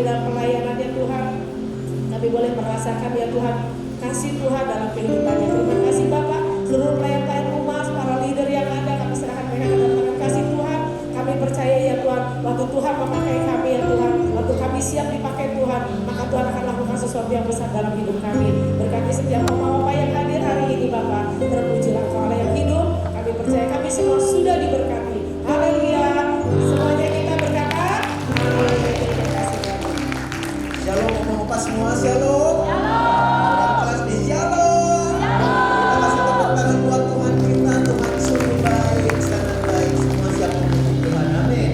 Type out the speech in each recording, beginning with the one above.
dalam pelayanannya Tuhan. Kami boleh merasakan ya Tuhan kasih Tuhan dalam kehidupannya. Terima kasih Bapak, seluruh pelayan-pelayan Umas, para leader yang ada, kami serahkan mereka ke dalam tangan kasih Tuhan. Kami percaya ya Tuhan, waktu Tuhan memakai kami ya Tuhan, waktu kami siap dipakai Tuhan, maka Tuhan akan lakukan sesuatu yang besar dalam hidup kami. Berkati setiap mama-mama yang hadir hari ini Bapak, terpujilah Engkau Allah yang hidup. Kami percaya kami semua sudah diberkati. Haleluya. Semuanya kita berkata, amin. Terima kasih Bapak. Shalom mama semua, shalom. Yang kelas di shalom. Kita kasih tepuk tangan buat Tuhan kita. Tuhan sungguh baik, sangat baik. Semua siap memuji Tuhan, amin.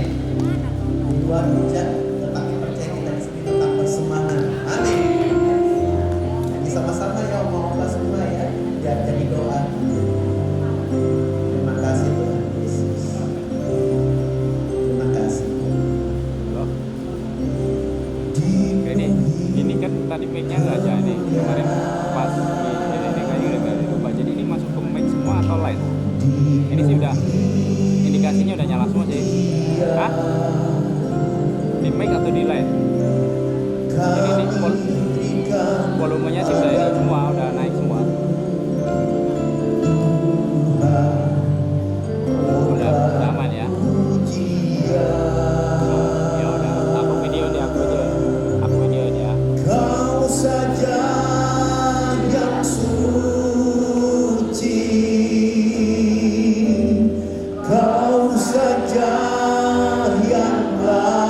Di luar hujan, tetapi percaya kita di sini tetap bersemangat, amin. Nyanyi sama-sama ya mama semua ya, biar jadi doa. Terima kasih Tuhan Yesus. Terima kasih. Ini kan tadi mic-nya nggak jadi kemarin pas ini kayaknya udah diubah, jadi ini masuk ke mic semua atau light? Ini sih udah indikasinya udah nyala semua sih. Hah? Di mic atau di light? Ini di volumenya sih udah ini semua, udah naik semua. Udah aman ya. Ya udah, aku video dia. Kau saja yang suci, Kau saja yang layak,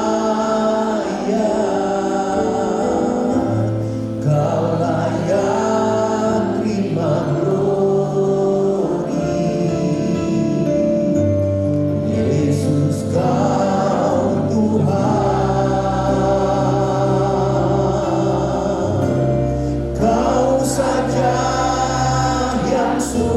Kau layak terima glory. Yesus Kau Tuhan, Kau saja yang suci,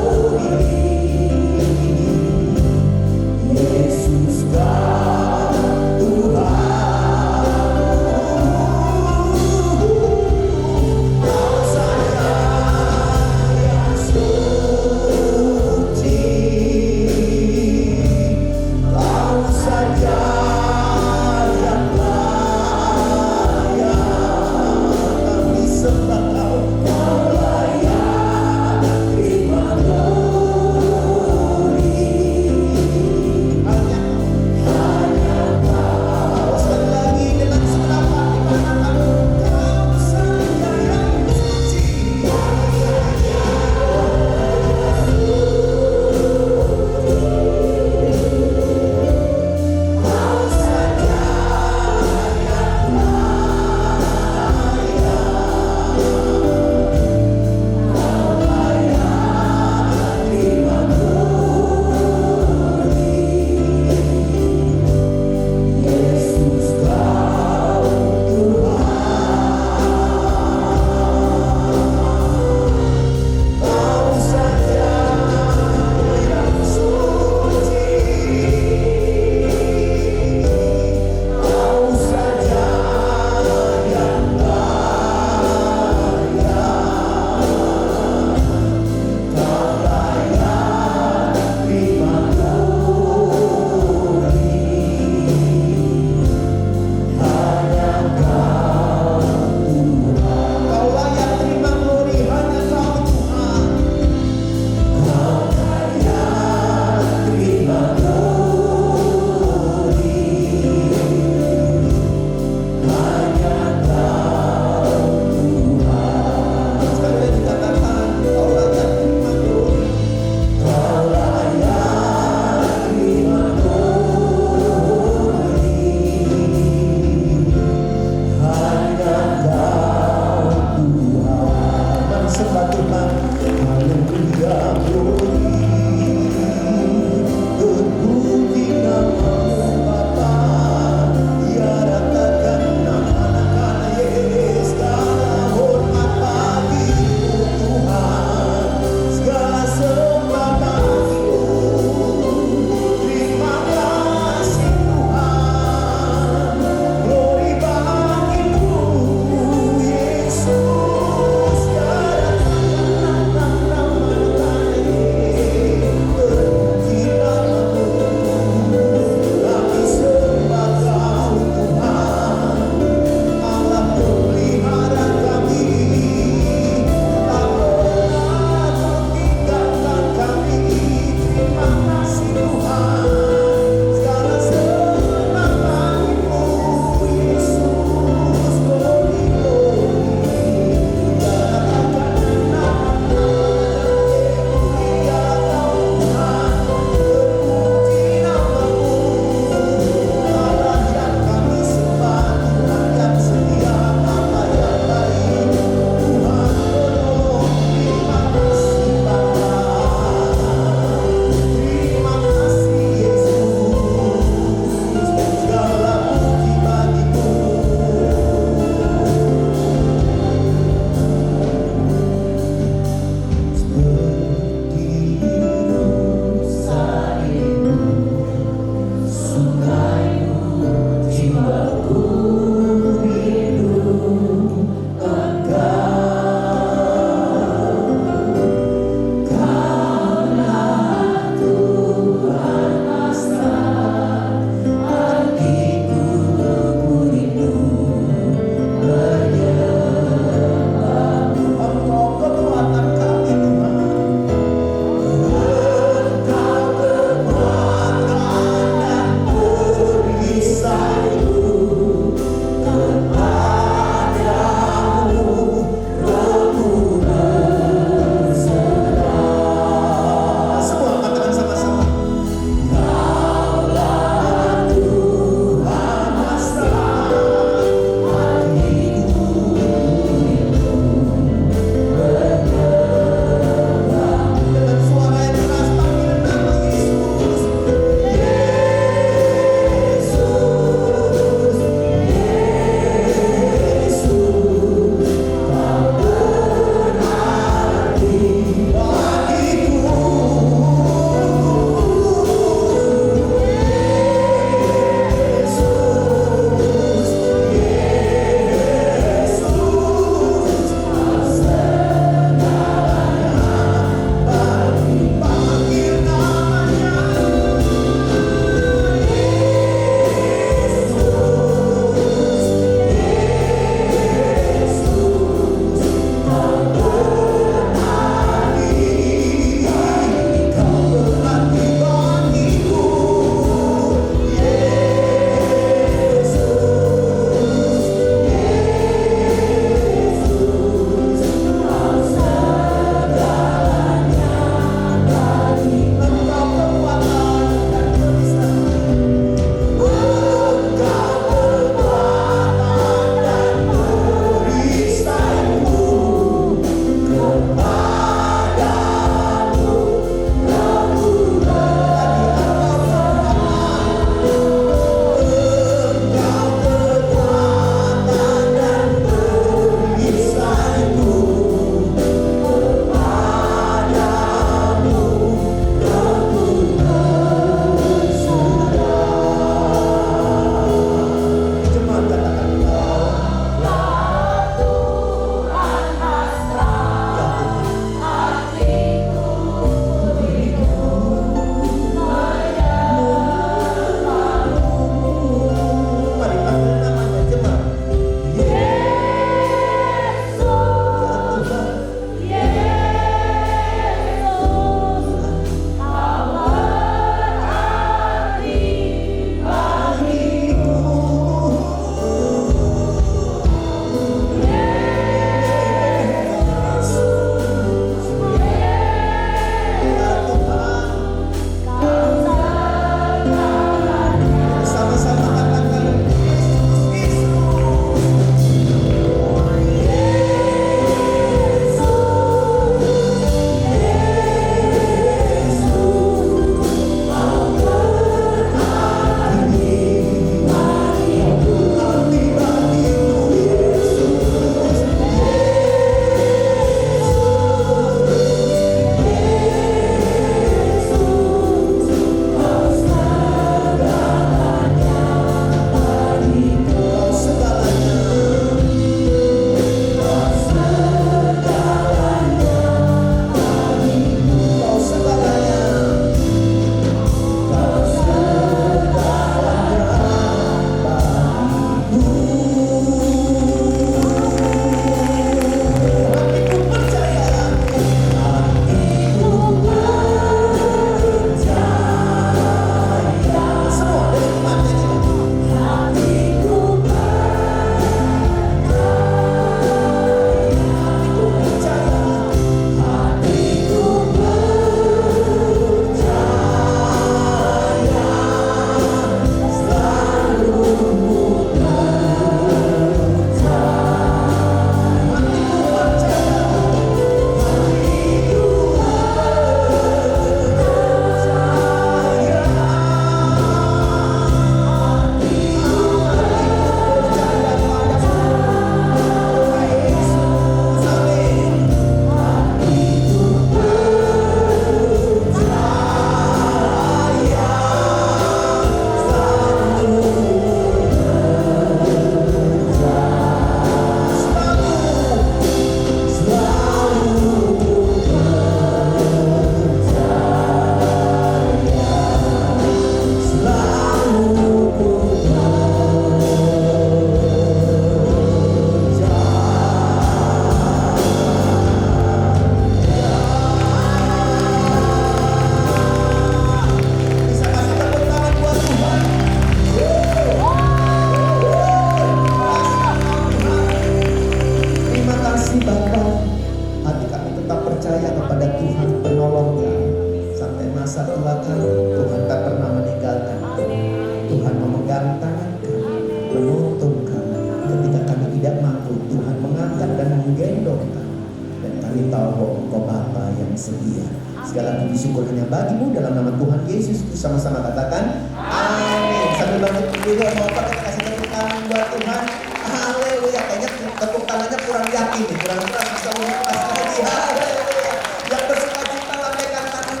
menuntun kami. Ketika kami tidak mampu, Tuhan mengangkat dan menggendong kami. Dan kami tahu bahwa Engkau Bapa yang setia. Segala puji syukur hanya bagimu dalam nama Tuhan Yesus. Sama-sama katakan amin. Sambil bangun dulu, mau apa kita kasih tepuk tangan buat Tuhan. Haleluya. Kayaknya tepuk tangannya kurang yakin nih, kurang bisa mengupas lagi. Haleluya. Yang bersuka cita lambaikan tangan,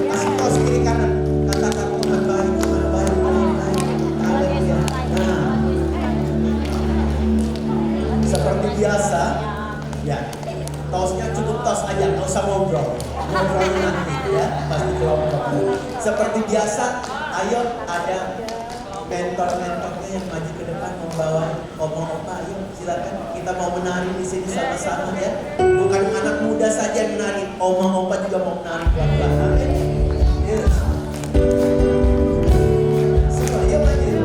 kasih kaos kiri kanan, katakan Tuhan baik, Tuhan baik, Tuhan baik. Haleluya. Nah, seperti biasa, ya, tosnya cukup tos aja, nggak usah ngobrol nanti ya, pasti kelompok. Seperti biasa, ayo ada mentor-mentornya yang maju ke depan membawa opa-opa. Ayo silakan, kita mau menari di sini sama-sama ya. Bukan anak muda saja yang menari, oma-opa juga mau menari pelan-pelan. Amin. Yes. Semua ayo maju.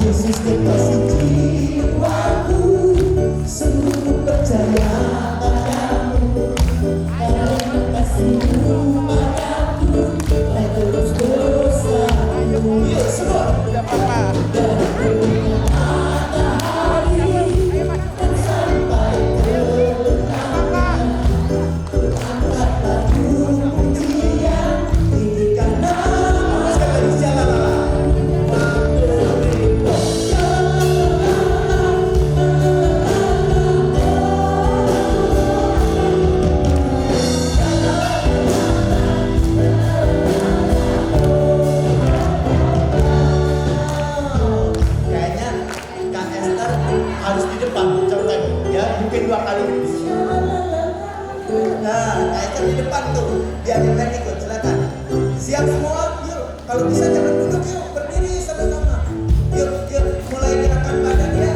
Yesus kekasih jiwaku, sungguh percaya padamu. Karena kasih-Mu padaku, tak terus dosaku. Yuk semua. Dari matahari dan sampai kemenangan, angkat lagu pujian, tinggikan nama. Sekali jalan. Harus di depan, coba ya, mungkin 2 kali. Nah, kayaknya di depan tuh, biar yang lain ikut, silakan. Siap semua? Yuk, kalau bisa jangan duduk, yuk, berdiri sama-sama. Yuk, mulai gerakan badan ya.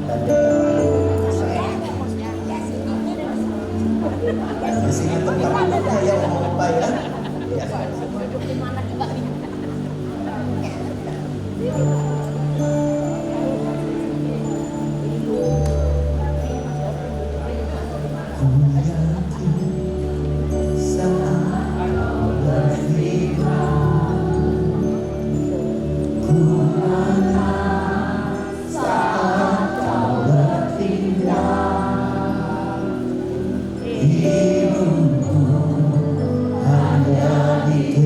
tanda tangan saya. Di sini tempat-tempatnya ya Om Opa ya. Ya. Hidupku hanya di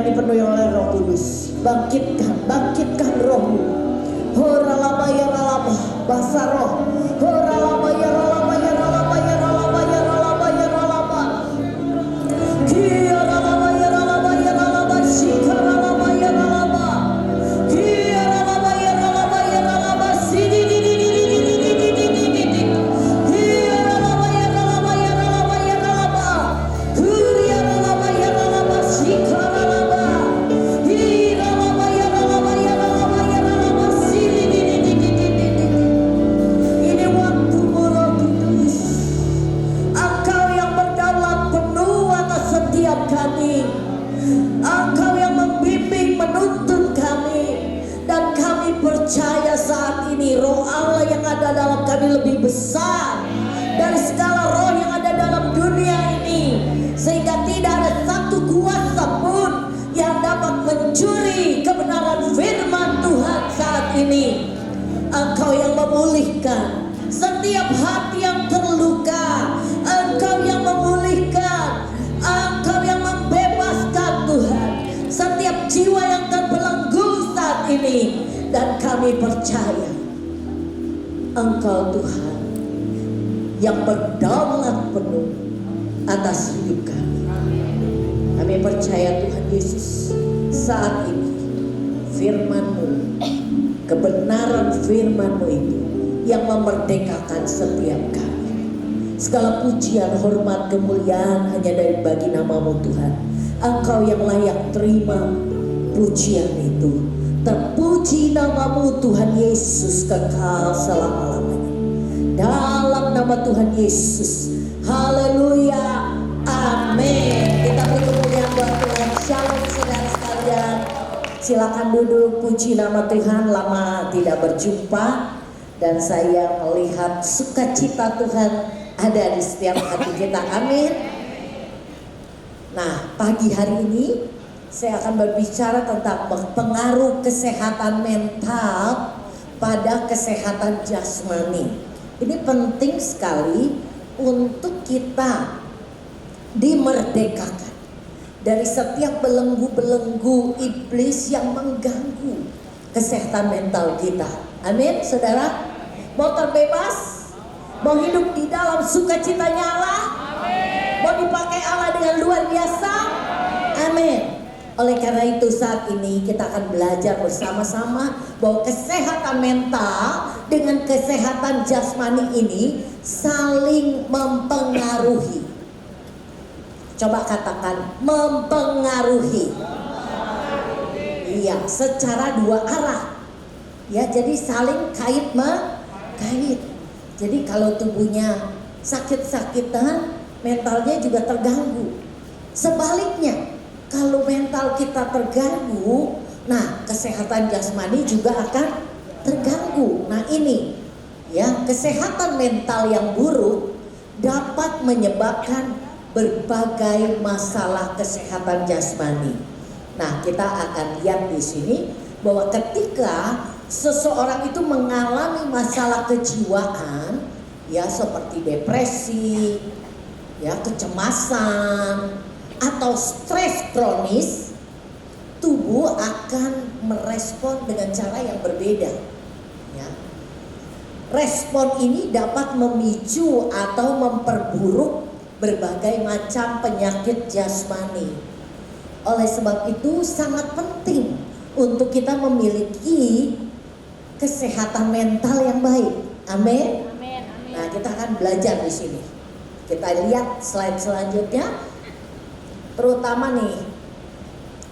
dipenuhi oleh Roh Kudus. Bangkitkan rohmu. Horalaba ya ralaba, bahasa roh. Horalaba ya ralaba ya ralaba ya ralaba ya ralaba ya ralaba. Kia ralaba ya ralaba ya ralaba, shika ralaba ya ralaba. Kia ralaba ya ralaba ya ralaba, sidi di di di di di di di di di di di. Kia ralaba ya ralaba ya ralaba ya ralaba. Kia ralaba ya ralaba, shika ralaba. Kia ralaba ya ralaba ya ralaba ya ralaba, sidi di di di di di di di. Ini waktu Roh Kudus. Engkau yang berdaulat penuh atas setiap kami. Engkau yang membimbing, menuntun kami. Dan kami percaya saat ini Roh Allah yang ada dalam kami lebih besar dari segala roh yang ada dalam dunia ini. Sehingga tidak ada satu kuasa pun yang dapat mencuri kebenaran firman Tuhan saat ini. Engkau yang memulihkan setiap hati yang terluka. Engkau yang memulihkan. Engkau yang membebaskan Tuhan setiap jiwa yang terbelenggu saat ini. Dan kami percaya Engkau Tuhan yang berdaulat penuh atas hidup kami. Kami percaya Tuhan Yesus saat ini firman-Mu, kebenaran firman-Mu itu yang memerdekakan setiap kami. Segala pujian, hormat, kemuliaan hanya dari bagi nama-Mu Tuhan. Engkau yang layak terima pujian itu. Terpuji nama-Mu Tuhan Yesus kekal selama-lamanya. Dalam nama Tuhan Yesus. Haleluya. Amin. Kita beri kemuliaan buat Tuhan. Shalom saudara sekalian. Silakan duduk, puji nama Tuhan. Lama tidak berjumpa. Dan saya melihat sukacita Tuhan ada di setiap hati kita. Amin. Nah, pagi hari ini saya akan berbicara tentang pengaruh kesehatan mental pada kesehatan jasmani. Ini penting sekali untuk kita dimerdekakan dari setiap belenggu-belenggu iblis yang mengganggu kesehatan mental kita. Amin, saudara. Mau terbebas? Mau hidup di dalam sukacitanya Allah? Mau dipakai Allah dengan luar biasa? Amin. Oleh karena itu saat ini kita akan belajar bersama-sama bahwa kesehatan mental dengan kesehatan jasmani ini saling mempengaruhi. Coba katakan mempengaruhi. Iya, secara dua arah. Ya, jadi saling kait. Jadi kalau tubuhnya sakit-sakitan, mentalnya juga terganggu. Sebaliknya, kalau mental kita terganggu, nah kesehatan jasmani juga akan terganggu. Nah ini ya, kesehatan mental yang buruk dapat menyebabkan berbagai masalah kesehatan jasmani. Nah, kita akan lihat di sini bahwa ketika seseorang itu mengalami masalah kejiwaan, ya seperti depresi, ya kecemasan, atau stres kronis, tubuh akan merespon dengan cara yang berbeda. Ya. Respon ini dapat memicu atau memperburuk berbagai macam penyakit jasmani. Oleh sebab itu sangat penting untuk kita memiliki kesehatan mental yang baik. Amin. Nah, kita akan belajar di sini. Kita lihat slide selanjutnya. Terutama nih,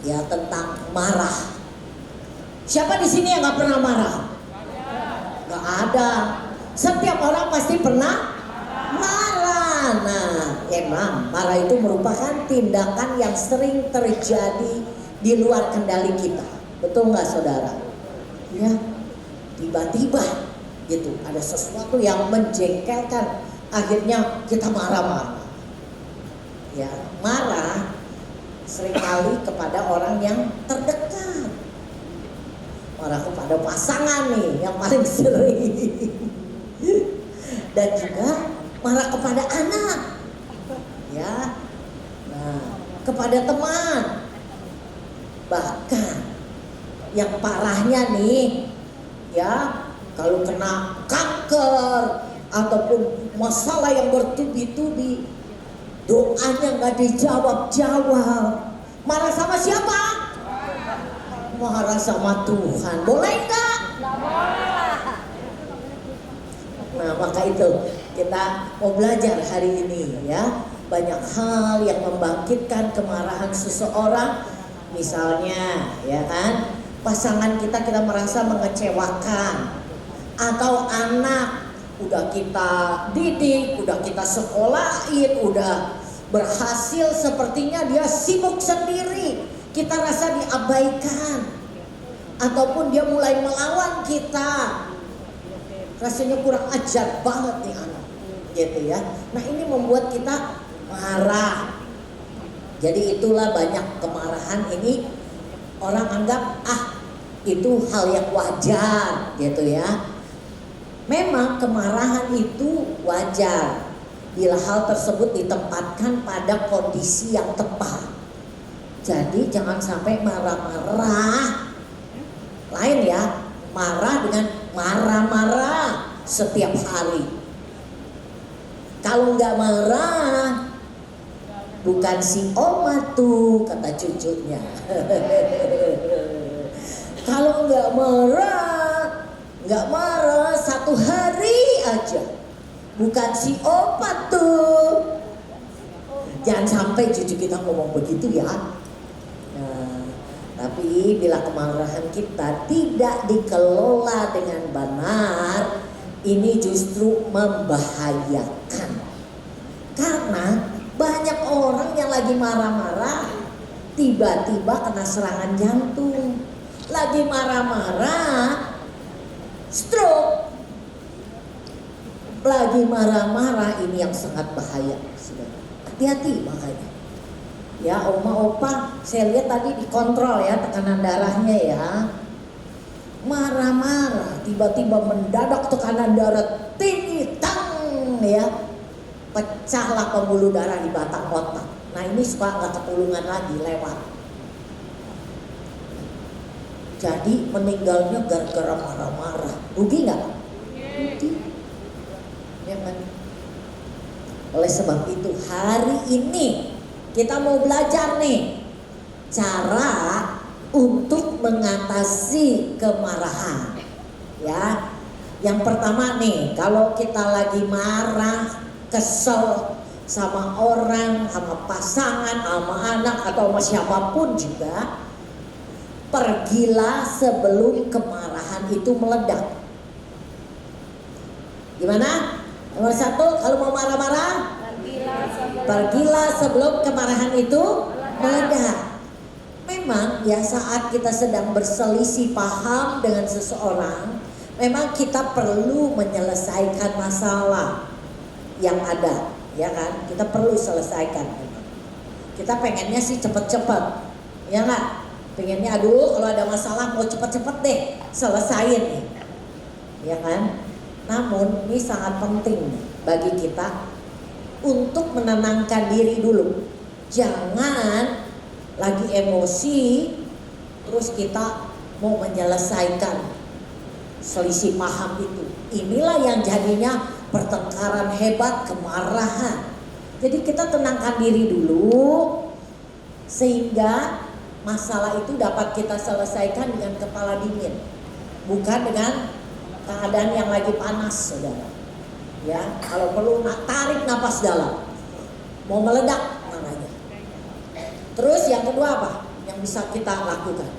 ya tentang marah. Siapa di sini yang nggak pernah marah? Nggak ada. Setiap orang pasti pernah marah. Nah, emang marah itu merupakan tindakan yang sering terjadi di luar kendali kita. Betul nggak, saudara? Ya, tiba-tiba gitu ada sesuatu yang menjengkelkan, akhirnya kita marah-marah. Ya, marah seringkali kepada orang yang terdekat, marah kepada pasangan nih yang paling sering, dan juga marah kepada anak, ya, nah, kepada teman, Bahkan yang parahnya nih, ya, kalau kena kanker ataupun masalah yang bertubi-tubi, doanya nggak dijawab-jawab. Marah sama siapa? Marah sama Tuhan. Boleh nggak? Nah, maka itu kita mau belajar hari ini, ya. Banyak hal yang membangkitkan kemarahan seseorang. Misalnya, ya kan, pasangan kita merasa mengecewakan, atau anak udah kita didik, udah kita sekolahin, udah berhasil, sepertinya dia sibuk sendiri, kita rasa diabaikan, ataupun dia mulai melawan kita, rasanya kurang ajar banget nih anak, gitu ya. Nah, ini membuat kita marah. Jadi itulah banyak kemarahan ini orang anggap itu hal yang wajar, gitu ya. Memang kemarahan itu wajar bila hal tersebut ditempatkan pada kondisi yang tepat. Jadi jangan sampai marah-marah. Lain ya, marah dengan marah-marah setiap hari. Kalau nggak marah, bukan si Oma tuh, kata cucunya. Kalau nggak marah 1 hari aja, bukan si Oma tuh. Jangan sampai cucu kita ngomong begitu ya. Nah, tapi bila kemarahan kita tidak dikelola dengan benar, ini justru membahayakan. Karena banyak orang yang lagi marah-marah tiba-tiba kena serangan jantung. Lagi marah-marah stroke. Lagi marah-marah, ini yang sangat bahaya. Hati-hati makanya. Ya, oma opa, saya lihat tadi dikontrol ya tekanan darahnya ya. Marah-marah, tiba-tiba mendadak tekanan darah tinggi, tang ya. Pecahlah pembuluh darah di batang otak. Nah, ini suka nggak ketulungan lagi, lewat. Jadi meninggalnya gara-gara marah-marah. Rugi nggak? Rugi. Ya kan? Oleh sebab itu hari ini kita mau belajar nih cara untuk mengatasi kemarahan. Ya, yang pertama nih, kalau kita lagi marah, kesel sama orang, sama pasangan, sama anak, atau sama siapapun juga, pergilah sebelum kemarahan itu meledak. Gimana? Nomor 1, kalau mau marah-marah, pergilah sebelum kemarahan itu meledak. Memang ya, saat kita sedang berselisih paham dengan seseorang, memang kita perlu menyelesaikan masalah yang ada, ya kan? Kita perlu selesaikan. Kita pengennya sih cepet-cepet, ya nggak? Pengennya aduh kalau ada masalah mau cepet-cepet deh selesain nih, ya kan? Namun ini sangat penting bagi kita untuk menenangkan diri dulu. Jangan lagi emosi terus kita mau menyelesaikan selisih paham itu. Inilah yang jadinya pertengkaran hebat, kemarahan. Jadi kita tenangkan diri dulu sehingga masalah itu dapat kita selesaikan dengan kepala dingin, bukan dengan keadaan yang lagi panas, saudara. Ya, kalau perlu tarik napas dalam, mau meledak namanya. Terus yang kedua apa yang bisa kita lakukan?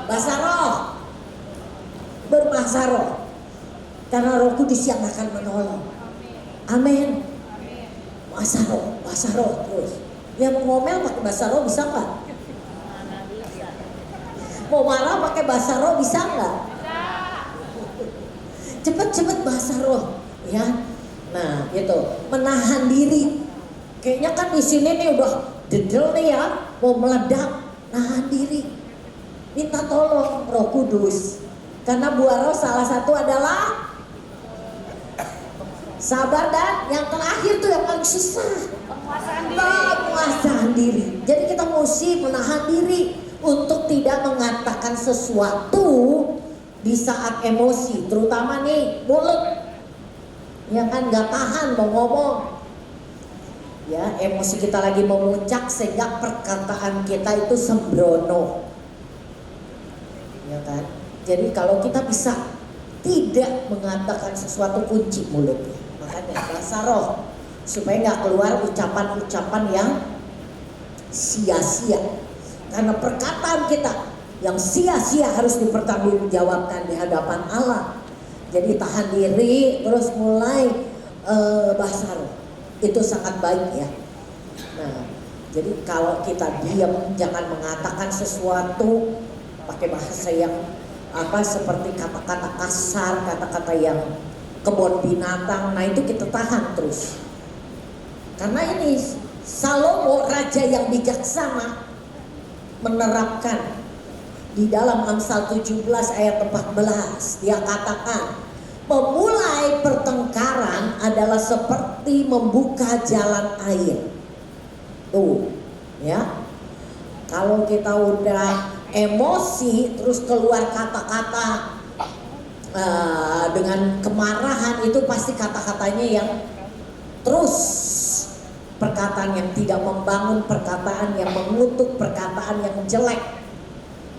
Bahasa roh, berbahasa roh, karena Roh Kudus yang akan menolong. Amin. Bahasa roh terus. Yang mau ngomel pakai bahasa roh bisa nggak? Mau marah pakai bahasa roh bisa nggak? Cepet-cepet bahasa roh, ya. Nah, itu menahan diri. Kayaknya kan di sini nih udah dedel nih ya, mau meledak, nahan diri. Minta tolong Roh Kudus. Karena buah roh salah satu adalah sabar, dan yang terakhir tuh yang paling susah, penguasaan diri. Jadi kita mesti menahan diri. untuk tidak mengatakan sesuatu di saat emosi, terutama nih mulut, ya kan nggak tahan mau ngomong, ya emosi kita lagi memuncak sehingga perkataan kita itu sembrono, ya kan. Jadi kalau kita bisa tidak mengatakan sesuatu, kunci mulutnya, makanya bahasa roh supaya nggak keluar ucapan-ucapan yang sia-sia. Karena perkataan kita yang sia-sia harus dipertanggungjawabkan di hadapan Allah. Jadi tahan diri, terus mulai bahasa roh. Itu sangat baik ya. Nah, jadi kalau kita diam, jangan mengatakan sesuatu pakai bahasa yang seperti kata-kata kasar, kata-kata yang kebun binatang. Nah itu kita tahan terus. Karena ini Salomo, raja yang bijaksana, menerapkan di dalam Amsal 17 ayat 14. Dia katakan, memulai pertengkaran adalah seperti membuka jalan air. Tuh, ya. Kalau kita udah emosi terus keluar kata-kata dengan kemarahan, itu pasti kata-katanya yang terus perkataan yang tidak membangun, perkataan yang mengutuk, perkataan yang jelek.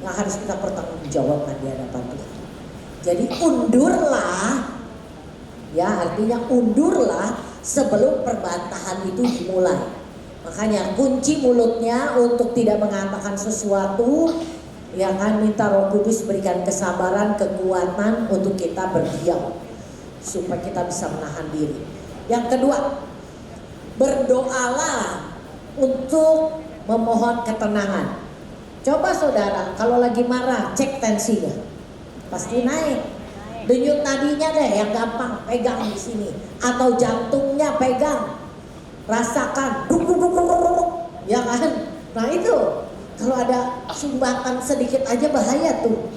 Nggak harus kita pertanggungjawabkan di hadapan Tuhan. Jadi undurlah, ya artinya undurlah sebelum perbantahan itu dimulai. Makanya kunci mulutnya untuk tidak mengatakan sesuatu, ya kan, minta Roh Kudus berikan kesabaran, kekuatan untuk kita berdiam supaya kita bisa menahan diri. Yang kedua, berdoalah untuk memohon ketenangan. Coba saudara, kalau lagi marah, cek tensinya, pasti naik. Denyut nadinya deh yang gampang, pegang di sini, atau jantungnya pegang, rasakan, duk, ya kan? Nah itu, kalau ada sumbatan sedikit aja bahaya tuh.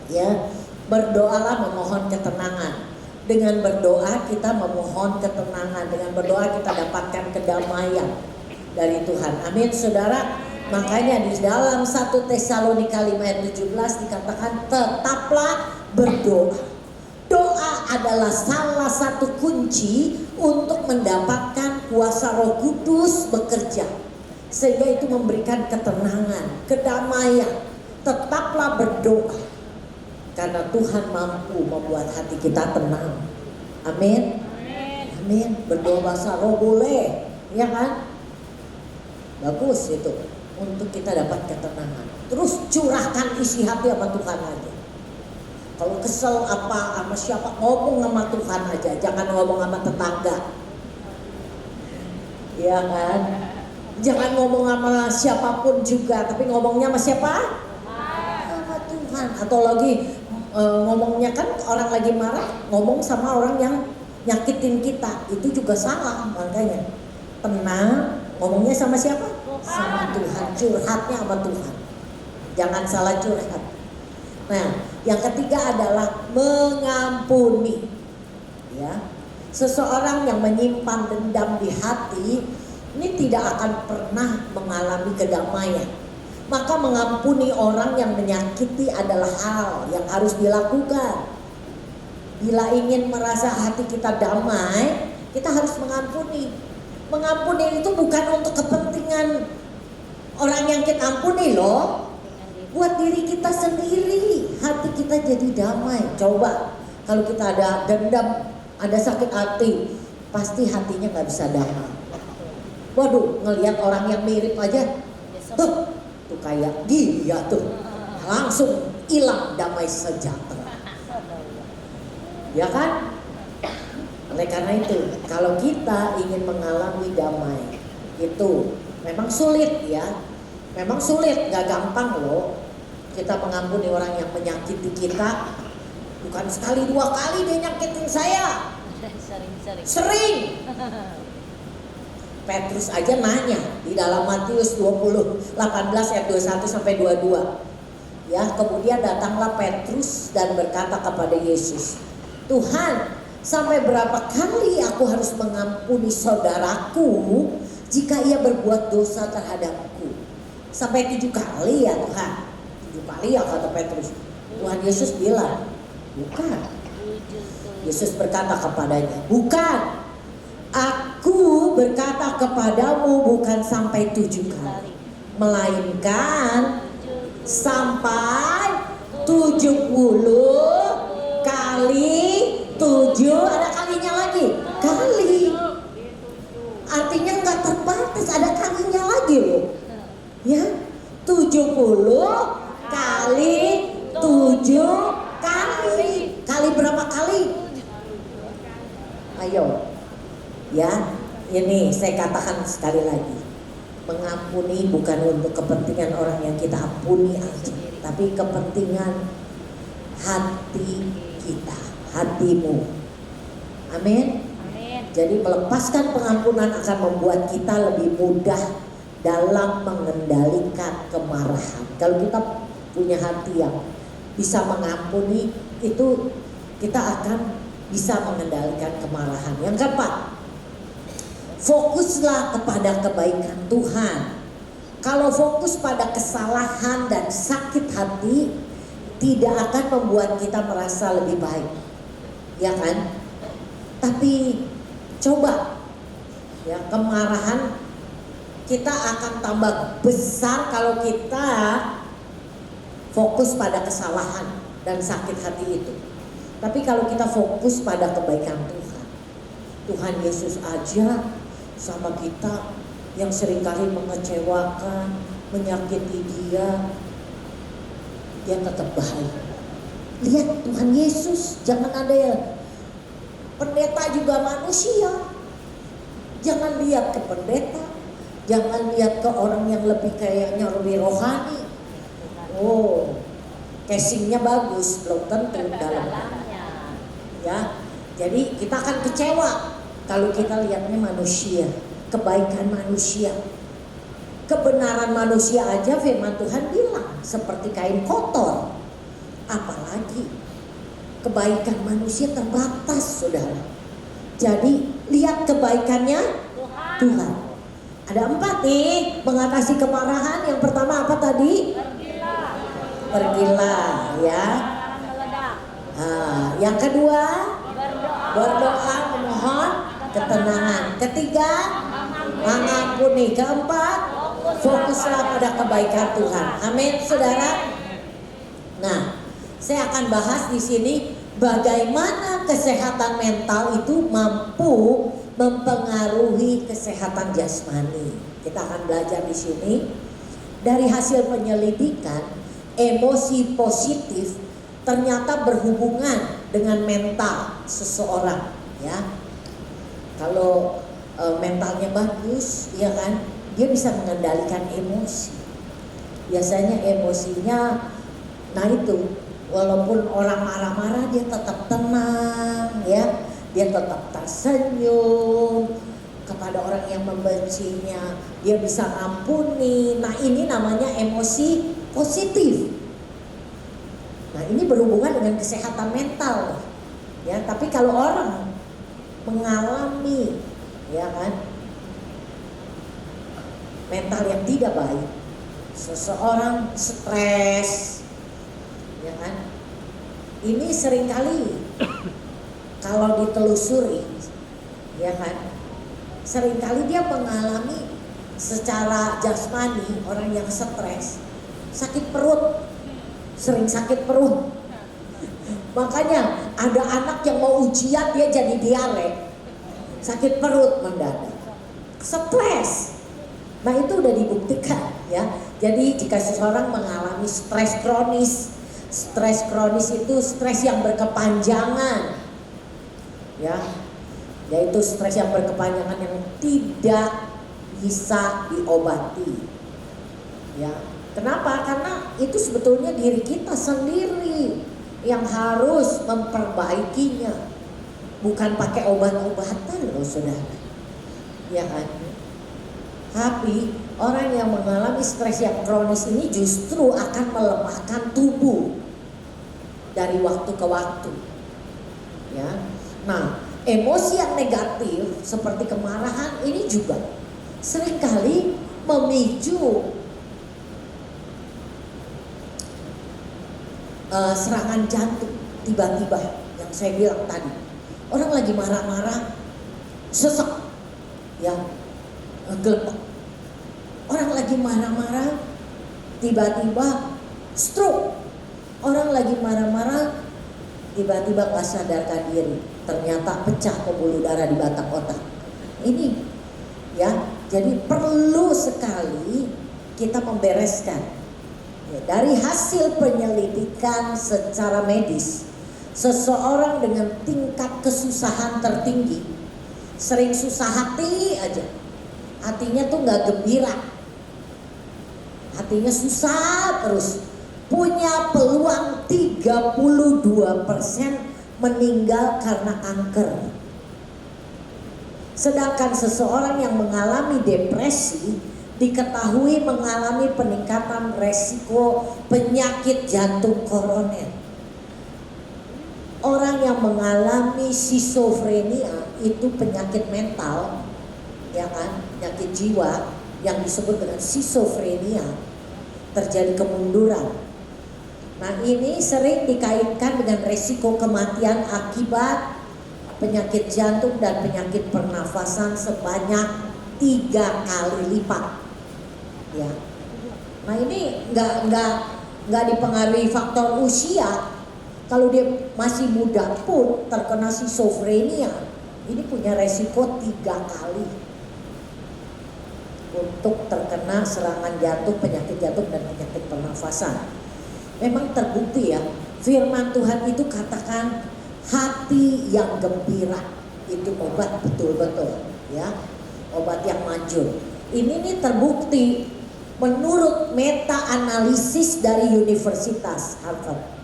Ya, berdoalah memohon ketenangan. Dengan berdoa kita memohon ketenangan, dengan berdoa kita dapatkan kedamaian dari Tuhan. Amin saudara. Makanya di dalam 1 Tesalonika 5 ayat 17 dikatakan tetaplah berdoa. Doa adalah salah satu kunci untuk mendapatkan kuasa Roh Kudus bekerja, sehingga itu memberikan ketenangan, kedamaian. Tetaplah berdoa, karena Tuhan mampu membuat hati kita tenang. Amin. Amin. Berdoa bahasa roh boleh, ya kan? Bagus itu untuk kita dapat ketenangan. Terus curahkan isi hati sama Tuhan aja. Kalau kesel apa sama siapa, ngomong sama Tuhan aja, jangan ngomong sama tetangga. Ya kan? Jangan ngomong sama siapapun juga, tapi ngomongnya sama siapa? Sama Tuhan. Atau lagi ngomongnya kan orang lagi marah, ngomong sama orang yang nyakitin kita, itu juga salah. Makanya tenang, ngomongnya sama siapa? Sama Tuhan, curhatnya sama Tuhan. Jangan salah curhat. Nah, yang ketiga adalah mengampuni. Ya, seseorang yang menyimpan dendam di hati ini tidak akan pernah mengalami kedamaian. Maka mengampuni orang yang menyakiti adalah hal yang harus dilakukan. Bila ingin merasa hati kita damai, kita harus mengampuni. Mengampuni itu bukan untuk kepentingan orang yang kita ampuni loh. Buat diri kita sendiri, hati kita jadi damai. Coba kalau kita ada dendam, ada sakit hati, pasti hatinya gak bisa damai. Waduh, ngelihat orang yang mirip aja, tuh kayak dia tuh, langsung hilang damai sejahtera. Ya kan? Oleh karena itu, kalau kita ingin mengalami damai, itu memang sulit ya. Memang sulit, gak gampang loh kita mengampuni orang yang menyakiti kita. Bukan sekali dua kali dia nyakitin saya, sering. Petrus aja nanya di dalam Matius 18 ayat 21 sampai 22. Ya, kemudian datanglah Petrus dan berkata kepada Yesus, Tuhan, sampai berapa kali aku harus mengampuni saudaraku jika ia berbuat dosa terhadapku? Sampai 7 kali ya Tuhan. 7 kali ya kata Petrus. Tuhan Yesus bilang, bukan. Yesus berkata kepadanya, bukan. Aku berkata kepadamu bukan sampai 7 kali, melainkan sampai 70 kali 7. Ada kalinya lagi, kali. Artinya nggak terbatas, ada kalinya lagi loh. Ya, 70 kali 7 kali. Kali berapa kali? Ayo. Ya, ini saya katakan sekali lagi. Mengampuni bukan untuk kepentingan orang yang kita ampuni aja, tapi kepentingan hati kita, hatimu. Amin. Jadi melepaskan pengampunan akan membuat kita lebih mudah dalam mengendalikan kemarahan. Kalau kita punya hati yang bisa mengampuni, itu kita akan bisa mengendalikan kemarahan. Yang keempat, fokuslah kepada kebaikan Tuhan. Kalau fokus pada kesalahan dan sakit hati, tidak akan membuat kita merasa lebih baik, ya kan? Tapi coba ya, kemarahan kita akan tambah besar kalau kita fokus pada kesalahan dan sakit hati itu. Tapi kalau kita fokus pada kebaikan Tuhan, Tuhan Yesus aja sama kita yang seringkali mengecewakan, menyakiti dia tetap baik. Lihat Tuhan Yesus, jangan ada yang pendeta juga manusia. Jangan lihat ke pendeta, jangan lihat ke orang yang lebih kayaknya lebih rohani. Oh, casingnya bagus, belum tentu dalamnya. Ya, jadi kita akan kecewa kalau kita lihatnya manusia, kebaikan manusia, kebenaran manusia aja firman Tuhan bilang seperti kain kotor. Apalagi kebaikan manusia terbatas, saudara. Jadi lihat kebaikannya Tuhan. Ada 4 nih mengatasi kemarahan. Yang pertama apa tadi? Pergilah ya. Yang kedua berdoa memohon ketenangan. Ketiga mengampuni. Keempat fokuslah pada kebaikan Tuhan. Amin, saudara. Nah, saya akan bahas di sini bagaimana kesehatan mental itu mampu mempengaruhi kesehatan jasmani. Kita akan belajar di sini. Dari hasil penyelidikan, emosi positif ternyata berhubungan dengan mental seseorang, ya. Kalau mentalnya bagus, ya kan, dia bisa mengendalikan emosi. Biasanya emosinya, nah itu, walaupun orang marah-marah dia tetap tenang, ya, dia tetap tersenyum kepada orang yang membencinya, dia bisa ampuni. Nah, ini namanya emosi positif. Nah, ini berhubungan dengan kesehatan mental, ya. Tapi kalau orang mengalami, ya kan, mental yang tidak baik, seseorang stres, ya kan, ini seringkali kalau ditelusuri, ya kan, seringkali dia mengalami secara jasmani. Orang yang stres, sakit perut, sering sakit perut. Makanya ada anak yang mau ujian dia jadi diare, sakit perut mendadak, stres. Nah, itu udah dibuktikan, ya. Jadi jika seseorang mengalami stres kronis itu stres yang berkepanjangan, ya, yaitu stres yang berkepanjangan yang tidak bisa diobati, ya. Kenapa? Karena itu sebetulnya diri kita sendiri yang harus memperbaikinya, bukan pakai obat-obatan loh, saudara, ya kan. Tapi orang yang mengalami stres yang kronis ini justru akan melemahkan tubuh dari waktu ke waktu, ya. Nah, emosi yang negatif seperti kemarahan ini juga seringkali memicu serangan jantung tiba-tiba yang saya bilang tadi. Orang lagi marah-marah, sesek, ya, gelepek. Orang lagi marah-marah, tiba-tiba stroke. Orang lagi marah-marah, tiba-tiba nggak sadarkan diri, ternyata pecah pembuluh darah di batang otak. Ini, ya, jadi perlu sekali kita membereskan. Ya, dari hasil penyelidikan secara medis, seseorang dengan tingkat kesusahan tertinggi sering susah hati aja, hatinya tuh nggak gembira, hatinya susah terus, punya peluang 32% meninggal karena kanker. Sedangkan seseorang yang mengalami depresi diketahui mengalami peningkatan resiko penyakit jantung koroner. Orang yang mengalami skizofrenia itu penyakit mental, ya kan, penyakit jiwa yang disebut dengan skizofrenia, terjadi kemunduran. Nah, ini sering dikaitkan dengan resiko kematian akibat penyakit jantung dan penyakit pernafasan sebanyak 3 kali lipat. Ya. Nah, ini nggak dipengaruhi faktor usia. Kalau dia masih muda pun terkena skizofrenia, ini punya resiko 3 kali untuk terkena serangan jantung, penyakit jantung dan penyakit pernafasan. Memang terbukti ya, firman Tuhan itu katakan hati yang gembira itu obat betul-betul, ya, obat yang manjur. Ini nih terbukti menurut meta analisis dari Universitas Harvard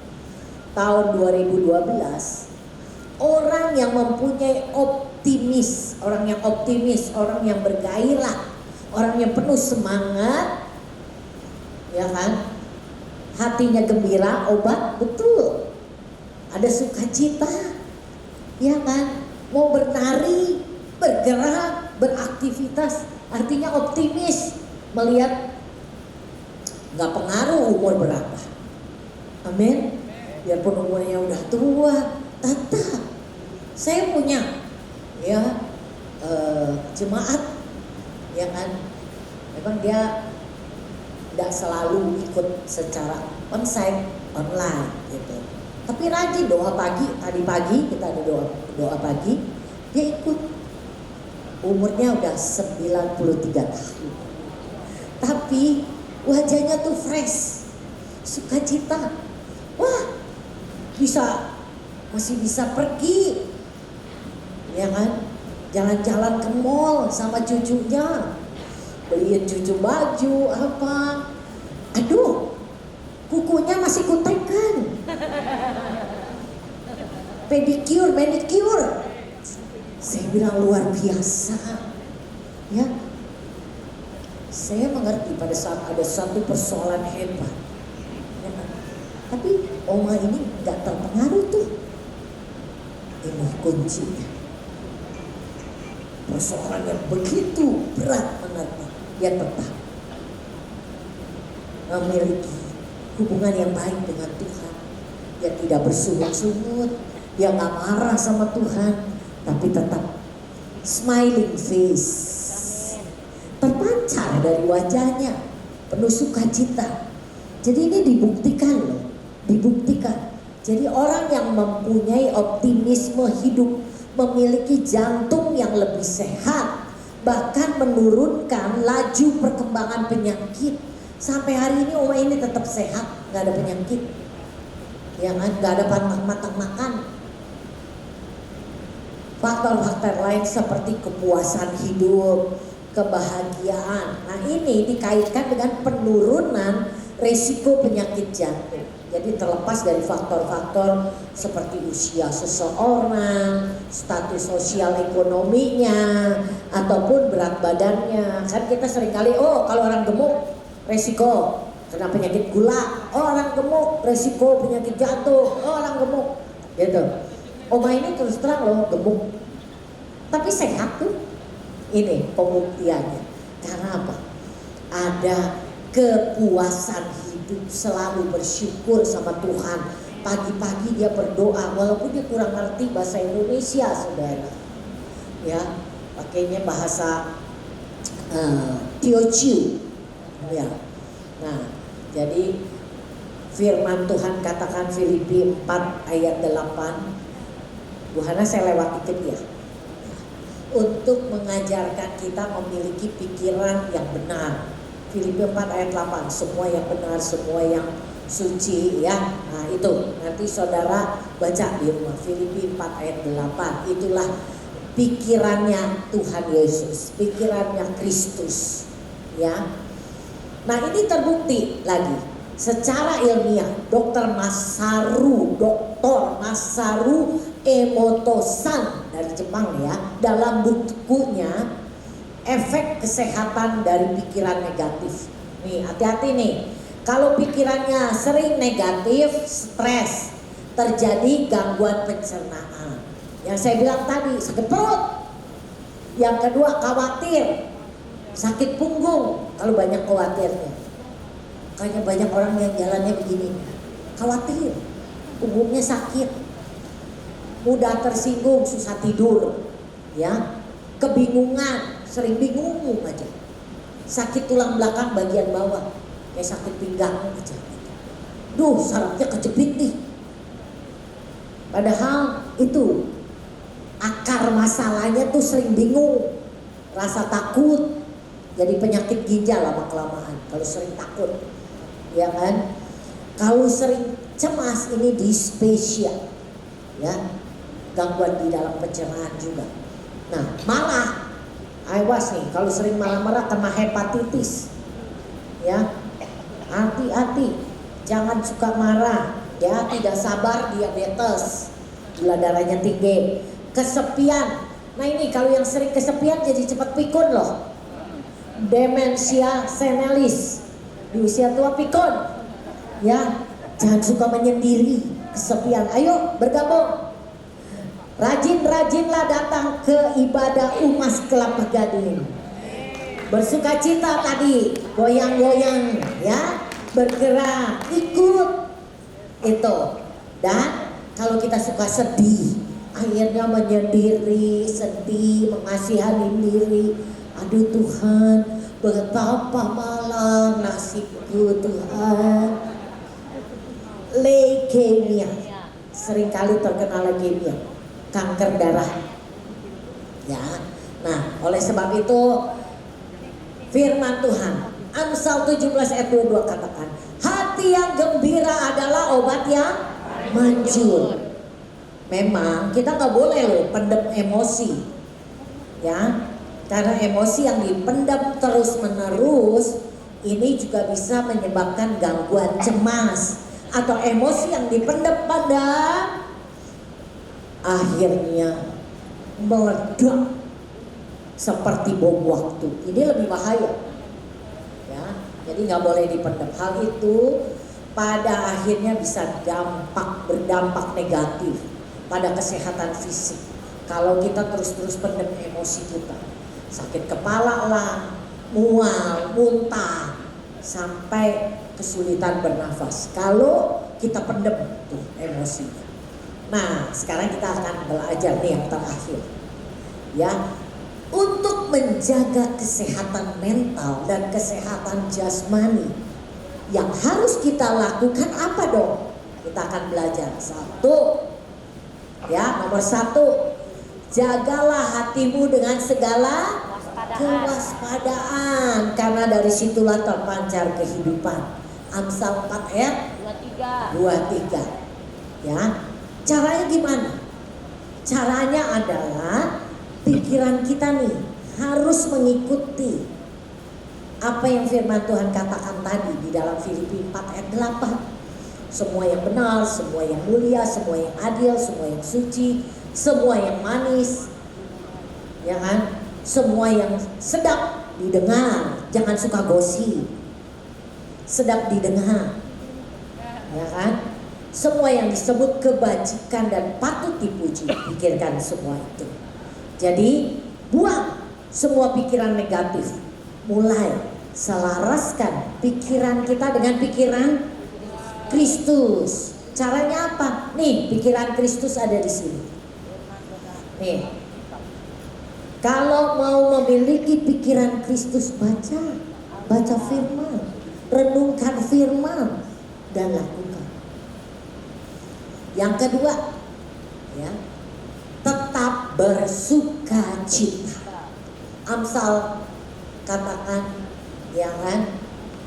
tahun 2012, orang yang mempunyai optimis, orang yang optimis, orang yang bergairah, orang yang penuh semangat, ya kan, hatinya gembira, obat betul. Ada sukacita, ya kan, mau bernari, bergerak, beraktivitas, artinya optimis, melihat nggak pengaruh umur berapa. Amin. Biarpun umurnya udah tua, tetap saya punya, ya, jemaat, ya kan, memang dia tidak selalu ikut secara onsite, online gitu, tapi rajin doa pagi. Tadi pagi kita ada doa pagi, dia ikut. Umurnya udah 93 tahun, tapi wajahnya tuh fresh, sukacita. Wah, masih bisa pergi, ya kan, jalan-jalan ke mall sama cucunya, beliin cucu baju apa. Aduh, kukunya masih kutekan, pedicure, manicure. Saya bilang luar biasa, ya. Saya mengerti pada saat ada satu persoalan hebat, ya kan? Tapi oma ini nggak terpengaruh tuh. Ini kuncinya. Persoalan yang begitu berat menantang, dia tetap memiliki hubungan yang baik dengan Tuhan. Dia tidak bersungut-sungut, dia nggak marah sama Tuhan, tapi tetap smiling face, terpancar dari wajahnya, penuh sukacita. Jadi ini dibuktikan loh, dibuktikan. Jadi orang yang mempunyai optimisme hidup, memiliki jantung yang lebih sehat, bahkan menurunkan laju perkembangan penyakit. Sampai hari ini oma ini tetap sehat, nggak ada penyakit, ya kan, nggak ada pantang makan. Faktor-faktor lain seperti kepuasan hidup, kebahagiaan. Nah, ini dikaitkan dengan penurunan risiko penyakit jantung. Jadi terlepas dari faktor-faktor seperti usia seseorang, status sosial ekonominya, ataupun berat badannya. Kan kita seringkali, oh kalau orang gemuk resiko kena penyakit gula, oh orang gemuk resiko penyakit jantung, oh orang gemuk gitu. Oma ini terus terang loh gemuk, tapi sehat tuh. Ini pembuktiannya. Karena apa? Ada kepuasan hidup hidup selalu bersyukur sama Tuhan. Pagi-pagi dia berdoa walaupun dia kurang ngerti bahasa Indonesia, saudara. Ya, pakainya bahasa Teochew. Ya. Nah, jadi firman Tuhan katakan Filipi 4 ayat 8. Bu Hana saya lewat dikit ya. Untuk mengajarkan kita memiliki pikiran yang benar. Filipi 4 ayat 8, semua yang benar, semua yang suci ya. Nah itu nanti saudara baca di rumah. Filipi 4 ayat 8. Itulah pikirannya Tuhan Yesus, pikirannya Kristus ya. Nah ini terbukti lagi secara ilmiah. Dr. Masaru Emoto-san dari Jepang ya, dalam bukunya Efek Kesehatan dari Pikiran Negatif. Nih hati-hati nih, kalau pikirannya sering negatif, stres, terjadi gangguan pencernaan. Yang saya bilang tadi, sakit perut. Yang kedua khawatir, sakit punggung kalau banyak khawatirnya. Kayaknya banyak orang yang jalannya begini, khawatir, punggungnya sakit, mudah tersinggung, susah tidur, ya, kebingungan, sering bingung aja, sakit tulang belakang bagian bawah, kayak sakit pinggang aja. Duh, sarafnya kejepit nih. Padahal itu akar masalahnya tuh sering bingung, rasa takut, jadi penyakit ginjal lama-kelamaan kalau sering takut, ya kan? Kalau sering cemas ini dyspepsia, ya, gangguan di dalam pencernaan juga. Nah, malah, awas nih, kalau sering marah-marah kena hepatitis, ya, hati-hati, jangan suka marah, ya, tidak sabar, diabetes, gula darahnya tinggi, kesepian. Nah ini kalau yang sering kesepian jadi cepat pikun loh, demensia senilis, di usia tua pikun, ya, jangan suka menyendiri, kesepian. Ayo bergabung, rajin-rajinlah datang ke ibadah Umas Kelapa Gading, bersukacita tadi, goyang-goyang, ya, bergerak, ikut itu. Dan kalau kita suka sedih, akhirnya menyendiri, sedih, mengasihani diri. Aduh Tuhan, betapa malang nasibku Tuhan. Leukemia, seringkali terkena leukemia, kanker darah. Ya, nah oleh sebab itu firman Tuhan Amsal 17 ayat 22 katakan, hati yang gembira adalah obat yang manjur. Memang kita nggak boleh loh pendem emosi, ya, karena emosi yang dipendam terus menerus ini juga bisa menyebabkan gangguan cemas, atau emosi yang dipendam pada akhirnya meledak seperti bom waktu. Ini lebih bahaya, ya, jadi nggak boleh dipendam. Hal itu pada akhirnya bisa berdampak negatif pada kesehatan fisik. Kalau kita terus-terus pendem emosi kita, sakit kepala lah, mual, muntah, sampai kesulitan bernafas. Kalau kita pendem tuh emosinya. Nah, sekarang kita akan belajar nih yang terakhir, ya, untuk menjaga kesehatan mental dan kesehatan jasmani. Yang harus kita lakukan apa dong? Kita akan belajar. Satu, ya, nomor satu, jagalah hatimu dengan segala kewaspadaan, karena dari situlah terpancar kehidupan. Amsal 4 ayat 23. Ya, caranya gimana? Caranya adalah pikiran kita nih harus mengikuti apa yang firman Tuhan katakan tadi di dalam Filipi 4 ayat 8. Semua yang benar, semua yang mulia, semua yang adil, semua yang suci, semua yang manis, ya kan? Semua yang sedap didengar, jangan suka gosip, sedap didengar, ya kan? Semua yang disebut kebajikan dan patut dipuji, pikirkan semua itu. Jadi buang semua pikiran negatif, mulai selaraskan pikiran kita dengan pikiran Kristus. Caranya apa? Nih, pikiran Kristus ada di sini. Nih, kalau mau memiliki pikiran Kristus, baca firman, renungkan firman, dan lakukan. Yang kedua, ya, tetap bersukacita. Amsal katakan, ya kan,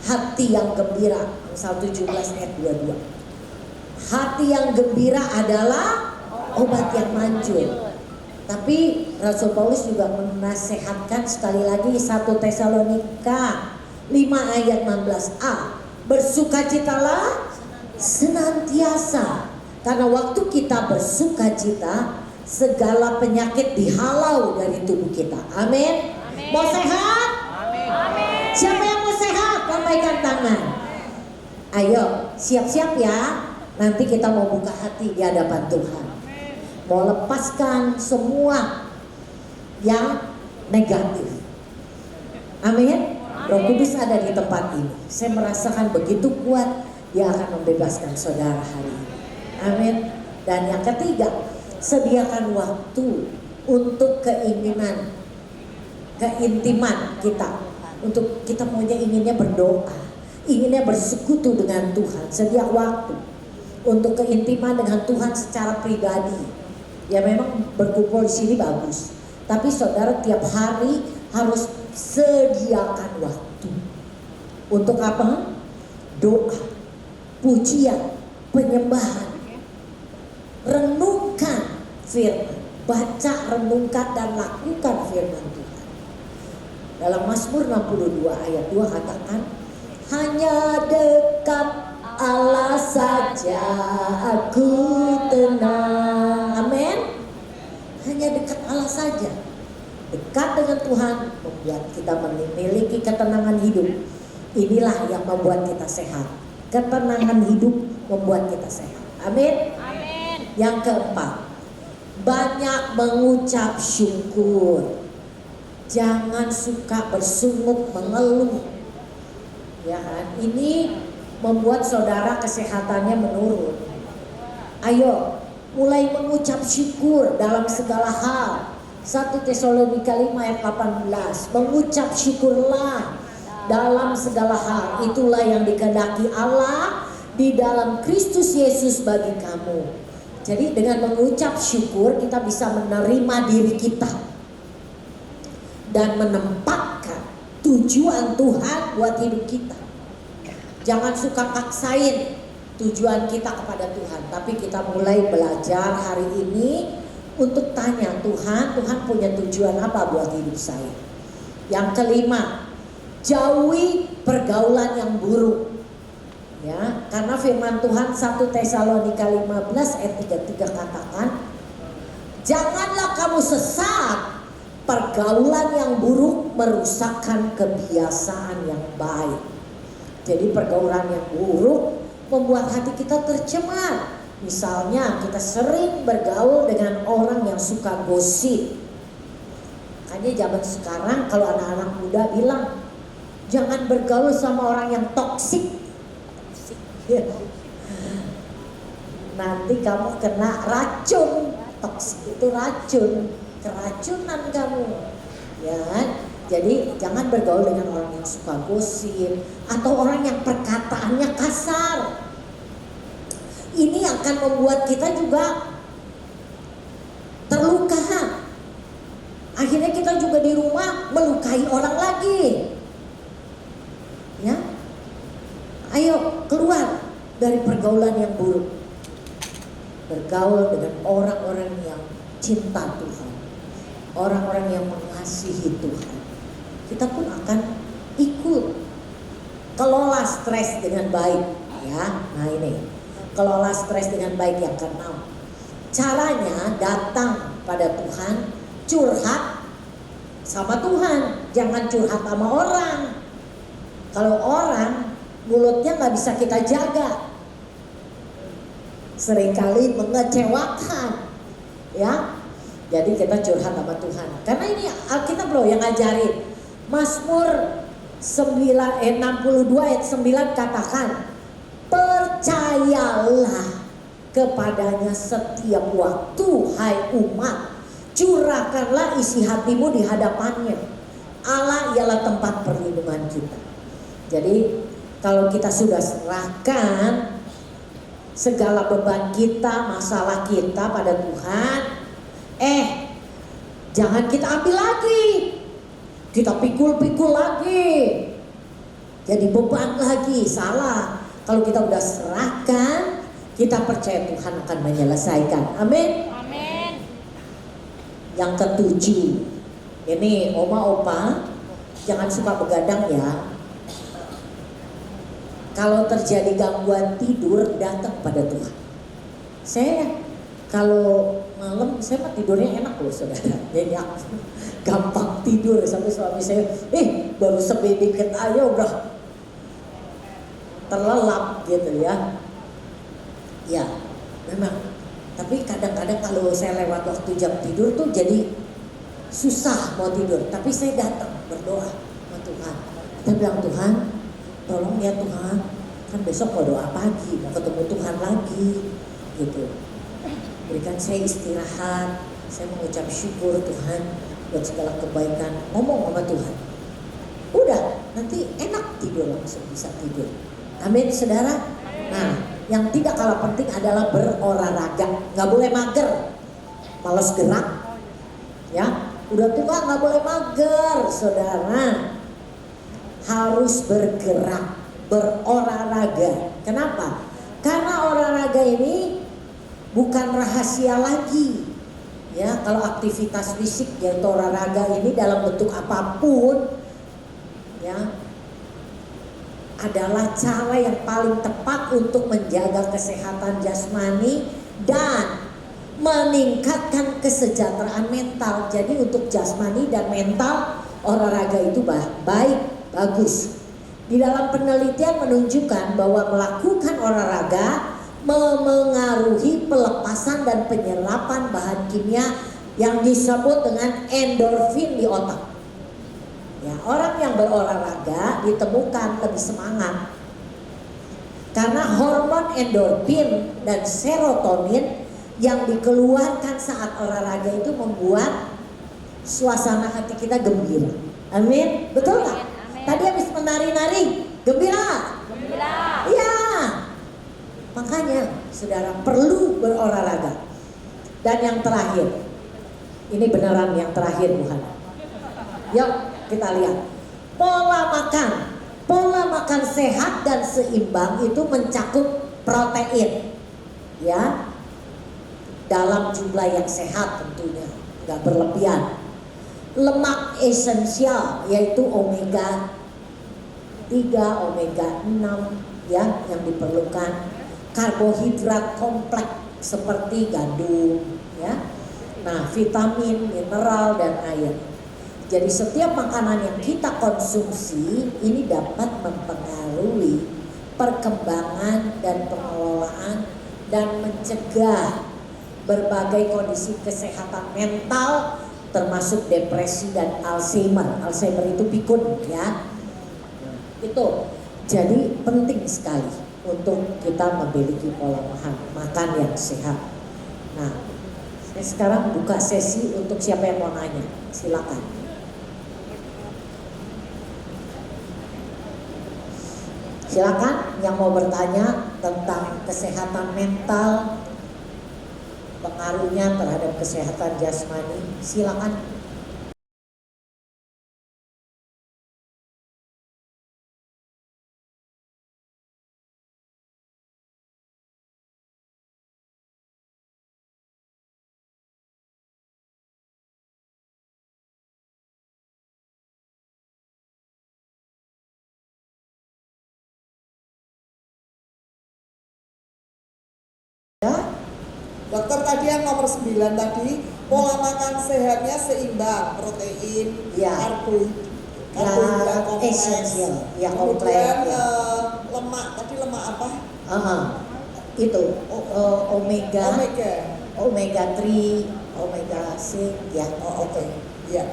hati yang gembira. Amsal 17 ayat 22. Hati yang gembira adalah obat yang manjur. Tapi Rasul Paulus juga menasehatkan sekali lagi 1 Tesalonika 5 ayat 16a. Bersukacitalah senantiasa. Karena waktu kita bersukacita, segala penyakit dihalau dari tubuh kita. Amin. Mau sehat? Amin. Siapa yang mau sehat? Lambaikan tangan. Ayo, siap-siap ya. Nanti kita mau buka hati di hadapan Tuhan. Mau lepaskan semua yang negatif. Amin. Roh Kudus ada di tempat ini. Saya merasakan begitu kuat, Dia akan membebaskan saudara hari ini. Amin. Dan yang ketiga, sediakan waktu untuk keinginan, keintiman kita. Untuk kita inginnya berdoa, inginnya bersekutu dengan Tuhan. Sediakan waktu untuk keintiman dengan Tuhan secara pribadi. Ya memang berkumpul di sini bagus, tapi saudara tiap hari harus sediakan waktu. Untuk apa? Doa, pujian, penyembahan. Renungkan firman, baca, renungkan dan lakukan firman Tuhan. Dalam Mazmur 62 ayat 2 katakan, hanya dekat Allah saja aku tenang. Amin. Hanya dekat Allah saja. Dekat dengan Tuhan membuat kita memiliki ketenangan hidup. Inilah yang membuat kita sehat. Ketenangan hidup membuat kita sehat. Amin. Yang keempat, banyak mengucap syukur. Jangan suka bersungut mengeluh. Ya kan? Ini membuat saudara kesehatannya menurun. Ayo, mulai mengucap syukur dalam segala hal. 1 Tesalonika 5 ayat 18. Mengucap syukurlah dalam segala hal. Itulah yang dikehendaki Allah di dalam Kristus Yesus bagi kamu. Jadi dengan mengucap syukur kita bisa menerima diri kita dan menempatkan tujuan Tuhan buat hidup kita. Jangan suka paksain tujuan kita kepada Tuhan, tapi kita mulai belajar hari ini untuk tanya Tuhan punya tujuan apa buat hidup saya. Yang kelima, jauhi pergaulan yang buruk. Ya, karena firman Tuhan 1 Tesalonika 15 ayat 33 katakan, janganlah kamu sesat, pergaulan yang buruk merusakkan kebiasaan yang baik. Jadi pergaulan yang buruk membuat hati kita tercemar. Misalnya kita sering bergaul dengan orang yang suka gosip. Makanya zaman sekarang kalau anak-anak muda bilang, jangan bergaul sama orang yang toksik. Nanti kamu kena racun. Toksik itu racun, keracunan kamu, ya. Jadi jangan bergaul dengan orang yang suka gosip atau orang yang perkataannya kasar. Ini akan membuat kita juga terluka. Akhirnya kita juga di rumah melukai orang lagi. Ya. Ayo keluar dari pergaulan yang buruk. Bergaul dengan orang-orang yang cinta Tuhan. Orang-orang yang mengasihi Tuhan. Kita pun akan ikut. Kelola stres dengan baik. Ya, nah ini. Kelola stres dengan baik yang keenam. Caranya datang pada Tuhan, curhat sama Tuhan. Jangan curhat sama orang. Kalau orang mulutnya nggak bisa kita jaga, seringkali mengecewakan, ya. Jadi kita curhat sama Tuhan. Karena ini Alkitab loh yang ngajarin. Mazmur 62 ayat 9 katakan, percayalah kepadanya setiap waktu, hai umat, curahkanlah isi hatimu di hadapannya. Allah ialah tempat perlindungan kita. Jadi kalau kita sudah serahkan segala beban kita, masalah kita pada Tuhan, jangan kita ambil lagi, kita pikul-pikul lagi, jadi beban lagi. Salah. Kalau kita udah serahkan, kita percaya Tuhan akan menyelesaikan. Amin. Amin. Yang ketujuh, ini oma opa jangan suka begadang ya. Kalau terjadi gangguan tidur, datang pada Tuhan. Saya kalau malam saya mah tidurnya enak loh saudara, nyenyak, gampang tidur. Sampai suami saya, baru sedikit aja udah terlelap gitu ya. Ya memang, tapi kadang-kadang kalau saya lewat waktu jam tidur tuh jadi susah mau tidur. Tapi saya datang berdoa sama Tuhan. Kita bilang, Tuhan tolong ya Tuhan, kan besok mau doa pagi, mau ketemu Tuhan lagi gitu. Berikan saya istirahat, saya mengucap syukur Tuhan buat segala kebaikan. Ngomong sama Tuhan, udah nanti enak tidur, langsung bisa tidur. Amin saudara. Nah, yang tidak kalah penting adalah berolahraga. Nggak boleh mager, malas gerak ya. Udah tua nggak boleh mager saudara, harus bergerak, berolahraga. Kenapa? Karena olahraga ini bukan rahasia lagi ya. Kalau aktivitas fisik yaitu olahraga ini dalam bentuk apapun ya, adalah cara yang paling tepat untuk menjaga kesehatan jasmani dan meningkatkan kesejahteraan mental. Jadi untuk jasmani dan mental, olahraga itu baik, bagus. Di dalam penelitian menunjukkan bahwa melakukan olahraga memengaruhi pelepasan dan penyerapan bahan kimia yang disebut dengan endorfin di otak. Ya, orang yang berolahraga ditemukan lebih semangat karena hormon endorfin dan serotonin yang dikeluarkan saat olahraga itu membuat suasana hati kita gembira. Amin, betul nggak? Tadi habis menari-nari, gembira? Gembira. Iya. Makanya saudara perlu berolahraga. Dan yang terakhir, ini beneran yang terakhir bukan? Yuk kita lihat pola makan. Pola makan sehat dan seimbang itu mencakup protein, ya, dalam jumlah yang sehat tentunya, nggak berlebihan. Lemak esensial yaitu omega 3, omega 6 ya yang diperlukan. Karbohidrat kompleks seperti gandum ya. Nah, vitamin, mineral dan air. Jadi setiap makanan yang kita konsumsi ini dapat mempengaruhi perkembangan dan pengelolaan dan mencegah berbagai kondisi kesehatan mental termasuk depresi dan Alzheimer. Alzheimer itu pikun ya. Itu jadi penting sekali untuk kita memiliki pola makan yang sehat. Nah, saya sekarang buka sesi untuk siapa yang mau nanya, silakan. Silakan yang mau bertanya tentang kesehatan mental, pengaruhnya terhadap kesehatan jasmani, silakan. Ya, Dokter tadi yang nomor 9 tadi, pola makan sehatnya seimbang, protein, Ya. karbohidrat kompleks, esensial, ya kompleks. kemudian Ya. lemak, tadi lemak apa? Itu omega, Omega. 3, omega 6 ya. Oh, oke. Ya.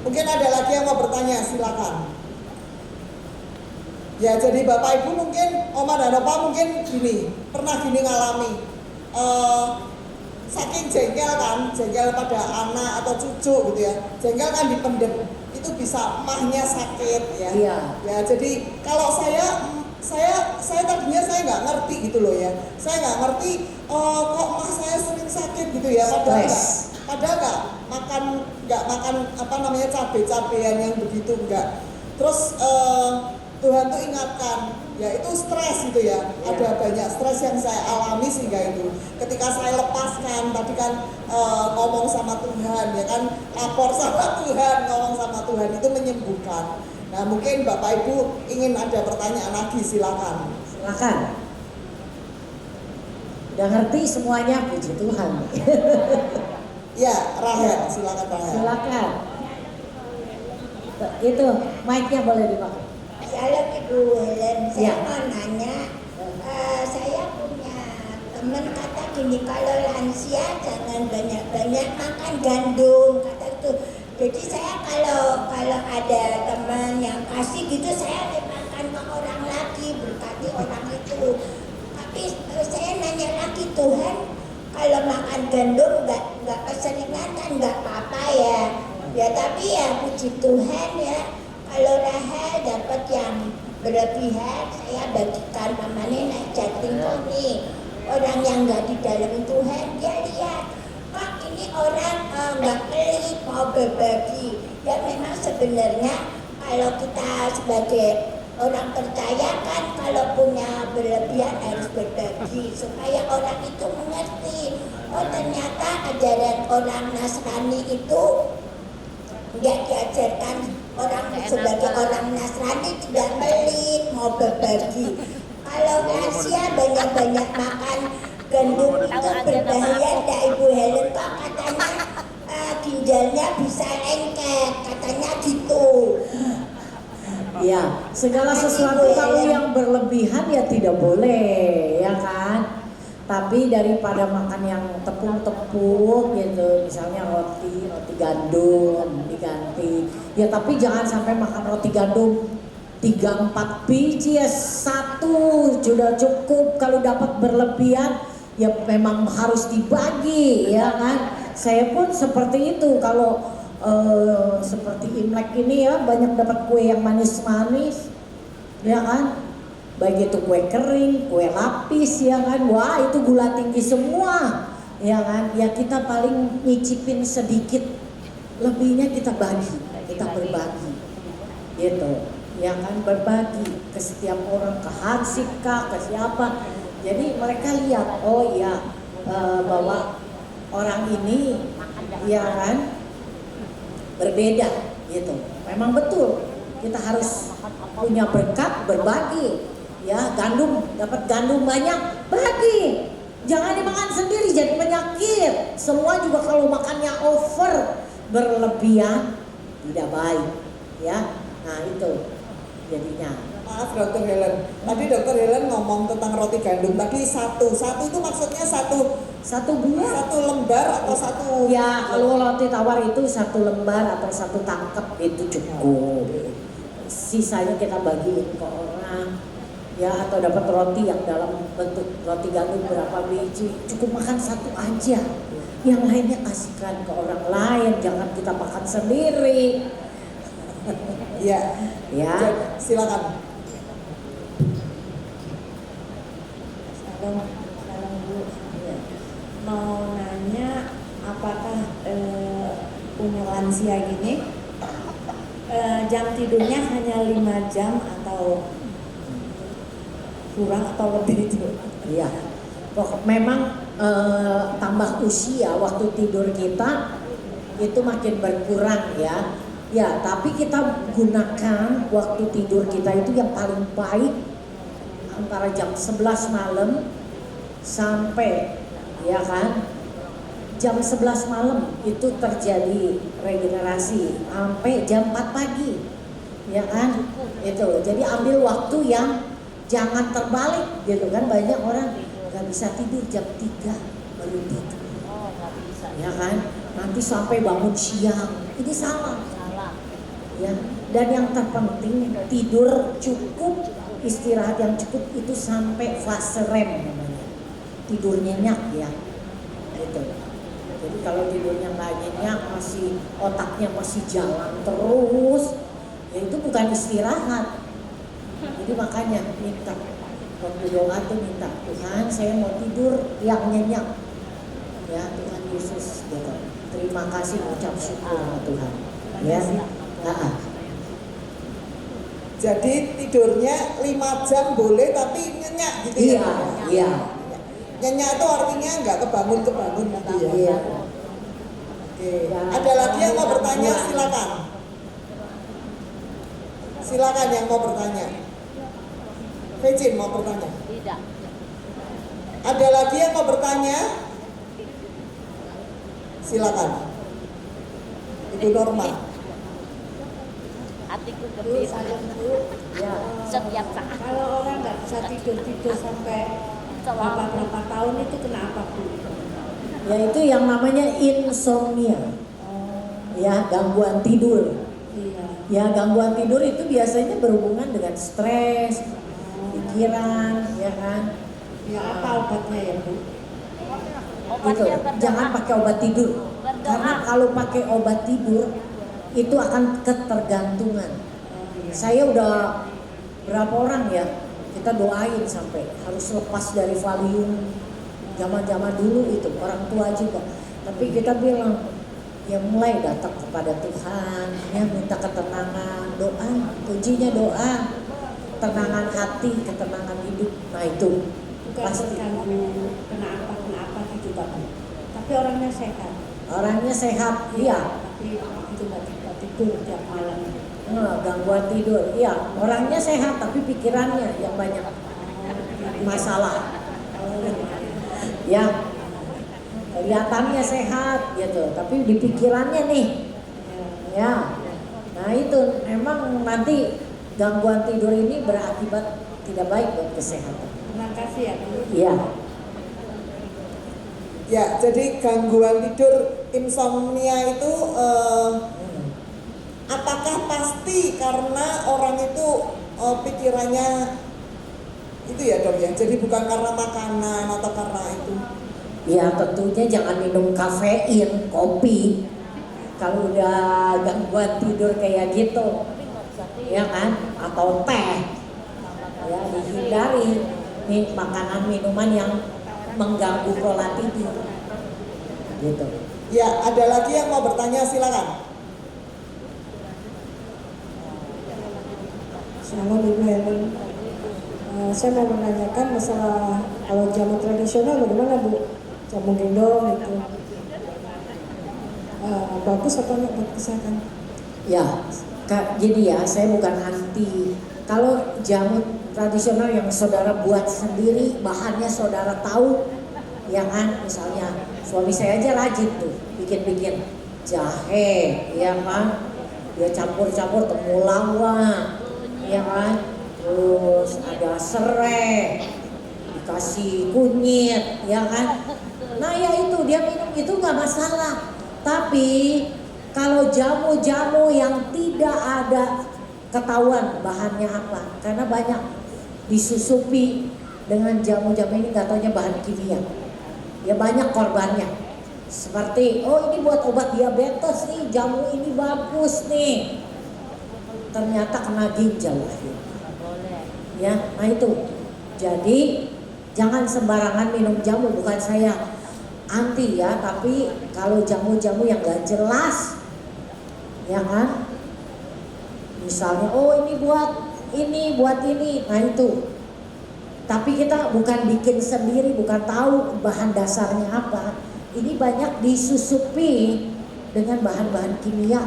Mungkin ada lagi yang mau bertanya, silakan. Ya, jadi Bapak Ibu mungkin, Oma dan Opa mungkin pernah ngalami. Saking jengkel pada anak atau cucu gitu ya. Jengkel kan dipendem, itu bisa emahnya sakit ya. Iya. Ya, jadi kalau saya tadinya saya nggak ngerti gitu loh ya. Saya nggak ngerti kok emah saya sering sakit gitu ya. Padahal nggak makan apa namanya cabai-cabean yang begitu enggak. Terus Tuhan tuh ingatkan, ya itu stres gitu ya. Ada banyak stres yang saya alami sehingga itu. Ketika saya lepaskan, tadi kan ngomong sama Tuhan, ya kan lapor sama Tuhan, ngomong sama Tuhan itu menyembuhkan. Nah mungkin Bapak Ibu ingin ada pertanyaan lagi, silakan. Silakan. Udah ngerti semuanya, puji Tuhan. Ya, Rahel, silakan Rahel. Silakan. Itu mic-nya boleh dipakai. Shalom Ibu Helen, saya Ya. mau nanya, saya punya teman kata gini, kalau lansia jangan banyak-banyak makan gandum, kata itu. Jadi saya kalau ada teman yang kasih gitu, saya makan ke orang lagi, berkati orang itu. Tapi saya nanya lagi, Tuhan, kalau makan gandum nggak keseringan kan nggak apa-apa ya. Ya tapi ya puji Tuhan ya. Kalau Rahel dapat yang berlebihan, saya bagikan mamanya naik jantung nih. Orang yang nggak di dalam Tuhan, dia lihat, kok ini orang nggak pelit mau berbagi. Ya memang sebenarnya kalau kita sebagai orang percaya kan kalau punya berlebihan harus berbagi supaya orang itu mengerti. Oh ternyata ajaran orang Nasrani itu nggak diajarkan orang sebagai orang Nasrani tidak pelit mau berbagi. Kalau Asia banyak-banyak makan gandum itu berbahaya enggak Ibu Helen, kok katanya ginjalnya bisa lengket katanya gitu. Ya, segala sesuatu kalau yang berlebihan ya tidak boleh, ya kan? Tapi daripada makan yang tepung-tepung gitu, misalnya roti gandum diganti. Ya tapi jangan sampai makan roti gandum 3-4 biji ya, 1 sudah cukup. Kalau dapat berlebihan ya memang harus dibagi, ya kan? Saya pun seperti itu kalau seperti Imlek ini ya banyak dapat kue yang manis-manis, ya kan? Baik itu kue kering, kue lapis, ya kan? Wah itu gula tinggi semua, ya kan? Ya kita paling nyicipin sedikit, lebihnya kita bagi, kita berbagi, gitu, ya kan? Berbagi ke setiap orang, ke Hansip kah, ke siapa. Jadi mereka lihat, oh iya bahwa orang ini, ya kan? Berbeda gitu. Memang betul kita harus punya berkat berbagi. Ya, dapat gandum banyak, bagi. Jangan dimakan sendiri jadi penyakit. Semua juga kalau makannya over, berlebihan tidak baik, ya. Nah, itu jadinya. Maaf Dokter Helen, tadi Dokter Helen ngomong tentang roti gandum tadi satu itu maksudnya satu buah, satu lembar atau satu? Ya kalau roti tawar itu 1 lembar atau 1 tangkep itu cukup. Sisanya kita bagiin ke orang, ya, atau dapat roti yang dalam bentuk roti gandum berapa biji, cukup makan 1 aja. Yang lainnya kasihkan ke orang lain, jangan kita makan sendiri. Ya, Ya. Silakan. Salam Bu. Mau nanya apakah punya lansia gini jam tidurnya hanya 5 jam atau kurang atau lebih itu? Iya. Memang tambah usia waktu tidur kita itu makin berkurang ya. Ya, tapi kita gunakan waktu tidur kita itu yang paling baik antara jam 11 malam sampai, ya kan, jam 11 malam itu terjadi regenerasi sampai jam 4 pagi, ya kan, itu. Jadi ambil waktu yang jangan terbalik gitu kan. Banyak orang nggak bisa tidur jam 3 baru tidur, ya kan, nanti sampai bangun siang, ini salah. Ya. Dan yang terpenting tidur cukup istirahat yang cukup itu sampai fase REM namanya, tidur nyenyak ya. Itu. Jadi kalau tidurnya nggak nyenyak, masih otaknya masih jalan terus, ya itu bukan istirahat. Jadi makanya minta waktu doa tuh minta, Tuhan saya mau tidur yang nyenyak. Ya Tuhan Yesus gitu. Terima kasih, ucap syukur sama Tuhan. Ya. Jadi tidurnya 5 jam boleh tapi nyenyak gitu Iya, ya. iya. Nyenyak itu artinya nggak kebangun-kebangun gitu ya. Iya. Oke. Ada lagi yang mau bertanya, silakan. Silakan yang mau bertanya. Vecin mau bertanya. Tidak. Ada lagi yang mau bertanya? Silakan. Ibu Norma. Hatiku Bu, gembira saya Bu, Ya. setiap saat. kalau orang nggak bisa tidur sampai berapa tahun itu kenapa Bu? Ya itu yang namanya insomnia. Ya, gangguan tidur. Iya. Ya, gangguan tidur itu biasanya berhubungan dengan stres, pikiran, ya kan? Ya apa obatnya ya Bu? Gitu. Obatnya berdoa. Jangan pakai obat tidur. Berdoa. Karena kalau pakai obat tidur itu akan ketergantungan. Saya udah berapa orang ya kita doain sampai harus lepas dari Valium. Zaman-zaman dulu itu orang tua juga. Tapi kita bilang ya mulai datang kepada Tuhan, ya minta ketenangan, doa, kuncinya doa, ketenangan hati, ketenangan hidup. Nah itu Bukan terganggu kenapa gitu Pak Bu. Tapi orangnya sehat. orangnya sehat, iya. Tapi itu nggak tidur tiap malam. Nah, gangguan tidur, iya. Orangnya sehat tapi pikirannya yang banyak masalah. Ya, kelihatannya sehat gitu, tapi di pikirannya nih, ya. Nah itu memang nanti gangguan tidur ini berakibat tidak baik buat kesehatan. Terima kasih ya Bu. Iya. Ya, jadi gangguan tidur insomnia itu apakah pasti karena orang itu pikirannya itu ya Dok ya? Jadi bukan karena makanan atau karena itu? Ya tentunya jangan minum kafein, kopi. Kalau udah gangguan tidur kayak gitu, ya kan? Atau teh, ya dihindari nih makanan minuman yang mengganggu pola tidur, gitu. Ya, ada lagi yang mau bertanya, silakan. Shalom Ibu Helen. Saya mau menanyakan masalah kalau jamu tradisional bagaimana Bu? Jamu gendong itu bagus apa enggak buat kesehatan? Ya, jadi ya saya bukan anti. Kalau jamu tradisional yang saudara buat sendiri, bahannya saudara tahu, ya kan? Misalnya suami saya aja rajin tuh bikin jahe, ya kan? Dia campur-campur temulawak, ya kan? Terus ada serai, dikasih kunyit, ya kan? Nah ya itu dia minum itu nggak masalah. Tapi kalau jamu-jamu yang tidak ada ketahuan bahannya apa, karena banyak disusupi dengan jamu-jamu ini nggak taunya bahan kimia, ya banyak korbannya. Seperti oh ini buat obat diabetes nih, jamu ini bagus nih, ternyata kena ginjal akhirnya. Ya, nah itu. Jadi jangan sembarangan minum jamu. Bukan saya anti ya, tapi kalau jamu-jamu yang gak jelas, ya kan? Misalnya, oh ini buat ini, nah itu. Tapi kita bukan bikin sendiri, bukan tahu bahan dasarnya apa. Ini banyak disusupi dengan bahan-bahan kimia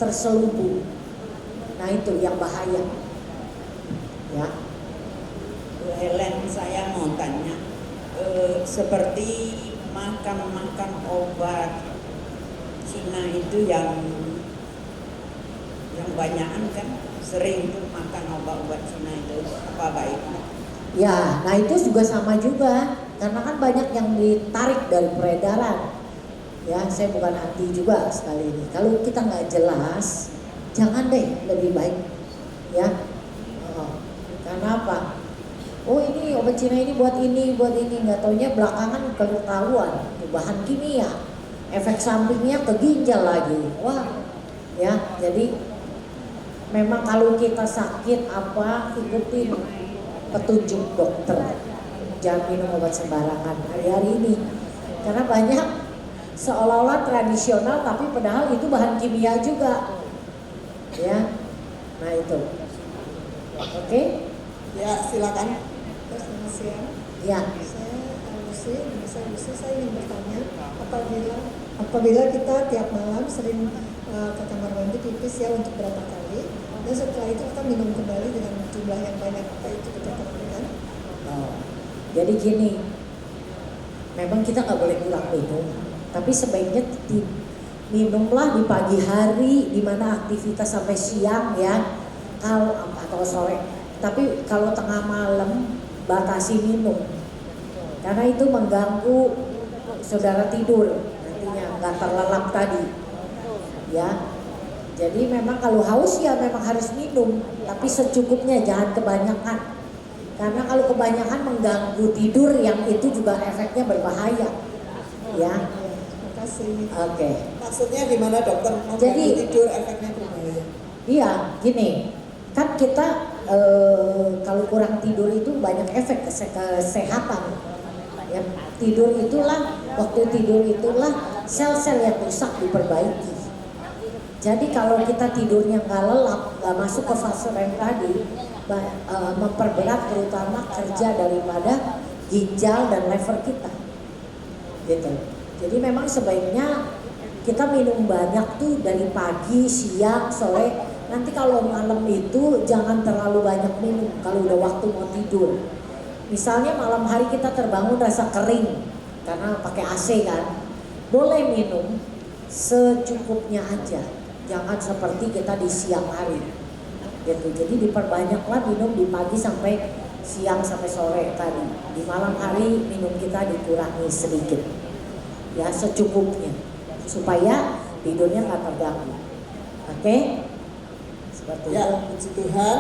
terselubung. Nah itu yang bahaya. Ya. Bu Helen, saya mau tanya, seperti makan obat Cina itu yang banyakan kan sering tuh makan obat Cina itu, apa baiknya? Ya, nah itu juga sama juga, karena kan banyak yang ditarik dari peredaran. Ya, saya bukan anti juga sekali ini. Kalau kita nggak jelas, jangan deh, lebih baik. Ya, karena apa? Cina ini buat ini, nggak taunya belakangan ketahuan itu bahan kimia, efek sampingnya ke ginjal lagi. Wah, ya jadi memang kalau kita sakit apa ikutin petunjuk dokter, jangan minum obat sembarangan hari ini karena banyak seolah-olah tradisional tapi padahal itu bahan kimia juga, ya. Nah itu, oke? Ya, silakan. Selamat siang. Ya. Saya ingin bertanya, apabila kita tiap malam sering ke kamar mandi pipis ya untuk berapa kali, dan setelah itu kita minum kembali dengan jumlah yang banyak, apa itu kita kemungkinan? Oh, jadi gini, memang kita nggak boleh kurang minum, tapi sebaiknya minumlah di pagi hari, di mana aktivitas sampai siang ya, atau sore. Tapi kalau tengah malam batasi minum, karena itu mengganggu saudara tidur nantinya nggak terlelap tadi, ya. Jadi memang kalau haus ya memang harus minum, tapi secukupnya, jangan kebanyakan. Karena kalau kebanyakan mengganggu tidur yang itu juga efeknya berbahaya, ya. Terima kasih. Oke. Maksudnya gimana dokter? Jadi- Tidur efeknya berbahaya. Iya, gini, kan kita kalau kurang tidur itu banyak efek kesehatan. Ya, tidur itulah, waktu tidur itulah sel-sel yang rusak diperbaiki. Jadi kalau kita tidurnya nggak lelap, nggak masuk ke fase REM tadi, memperberat terutama kerja daripada ginjal dan lever kita, gitu. Jadi memang sebaiknya kita minum banyak tuh dari pagi, siang, sore. Nanti kalau malam itu jangan terlalu banyak minum kalau udah waktu mau tidur. Misalnya malam hari kita terbangun rasa kering karena pakai AC kan, boleh minum secukupnya aja. Jangan seperti kita di siang hari, gitu. Jadi diperbanyaklah minum di pagi sampai siang sampai sore tadi. Di malam hari minum kita dikurangi sedikit, ya secukupnya, supaya tidurnya nggak terganggu. Oke? Seperti itu. Ya, puji Tuhan,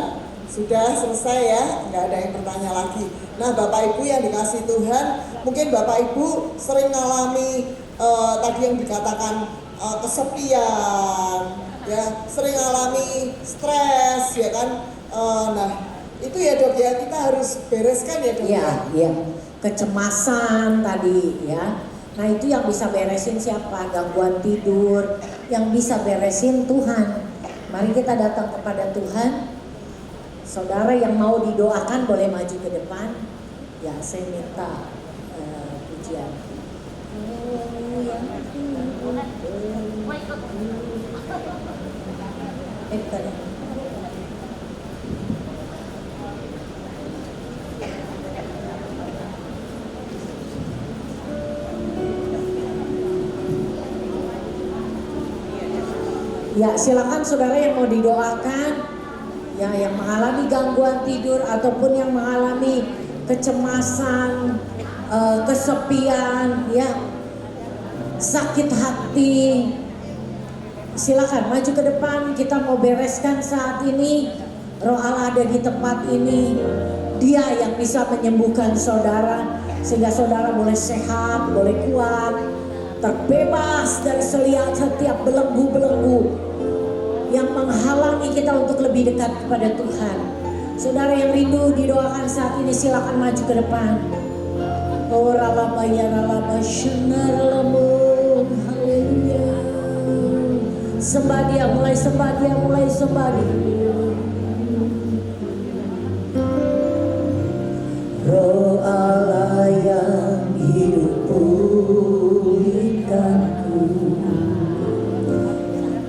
sudah selesai ya, nggak ada yang bertanya lagi. Nah, Bapak Ibu yang dikasih Tuhan, mungkin Bapak Ibu sering ngalami tadi yang dikatakan kesepian, ya, sering ngalami stres, ya kan. Nah, itu ya dok ya, kita harus bereskan ya dok Iya, ya. iya. Kecemasan tadi ya. Nah itu yang bisa beresin siapa? Gangguan tidur. Yang bisa beresin Tuhan. Mari kita datang kepada Tuhan. Saudara yang mau didoakan boleh maju ke depan. Ya, saya minta pujian. Tadi. Ya, silakan saudara yang mau didoakan, ya, yang mengalami gangguan tidur ataupun yang mengalami kecemasan, kesepian, ya, sakit hati. Silakan maju ke depan, kita mau bereskan saat ini. Roh Allah ada di tempat ini. Dia yang bisa menyembuhkan saudara sehingga saudara boleh sehat, boleh kuat, terbebas dari setiap belenggu-belenggu yang menghalangi kita untuk lebih dekat kepada Tuhan. Saudara yang rindu didoakan saat ini, silakan maju ke depan. Oh haleluya. Sembah Dia, mulai sembah Dia, mulai sembah Dia. Roh Allah yang hidup pulihkanku,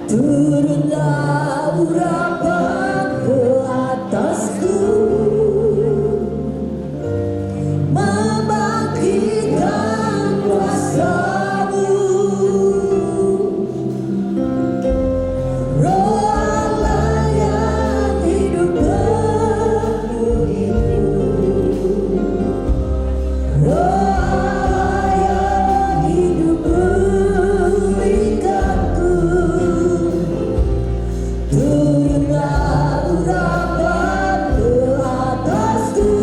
turunlah urapan ke atasku, membangkitkan kuasa-Mu. Roh Allah yang hidup penuh itu, Roh Allah yang hidup pulihkanku, turunlah urapan ke atasku,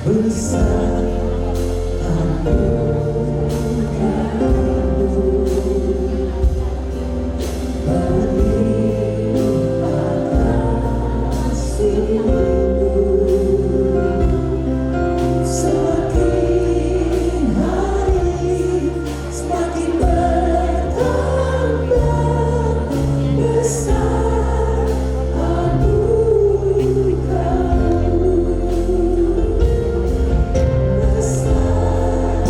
besar semakin hari semakin bertambah besar anugerahmu besar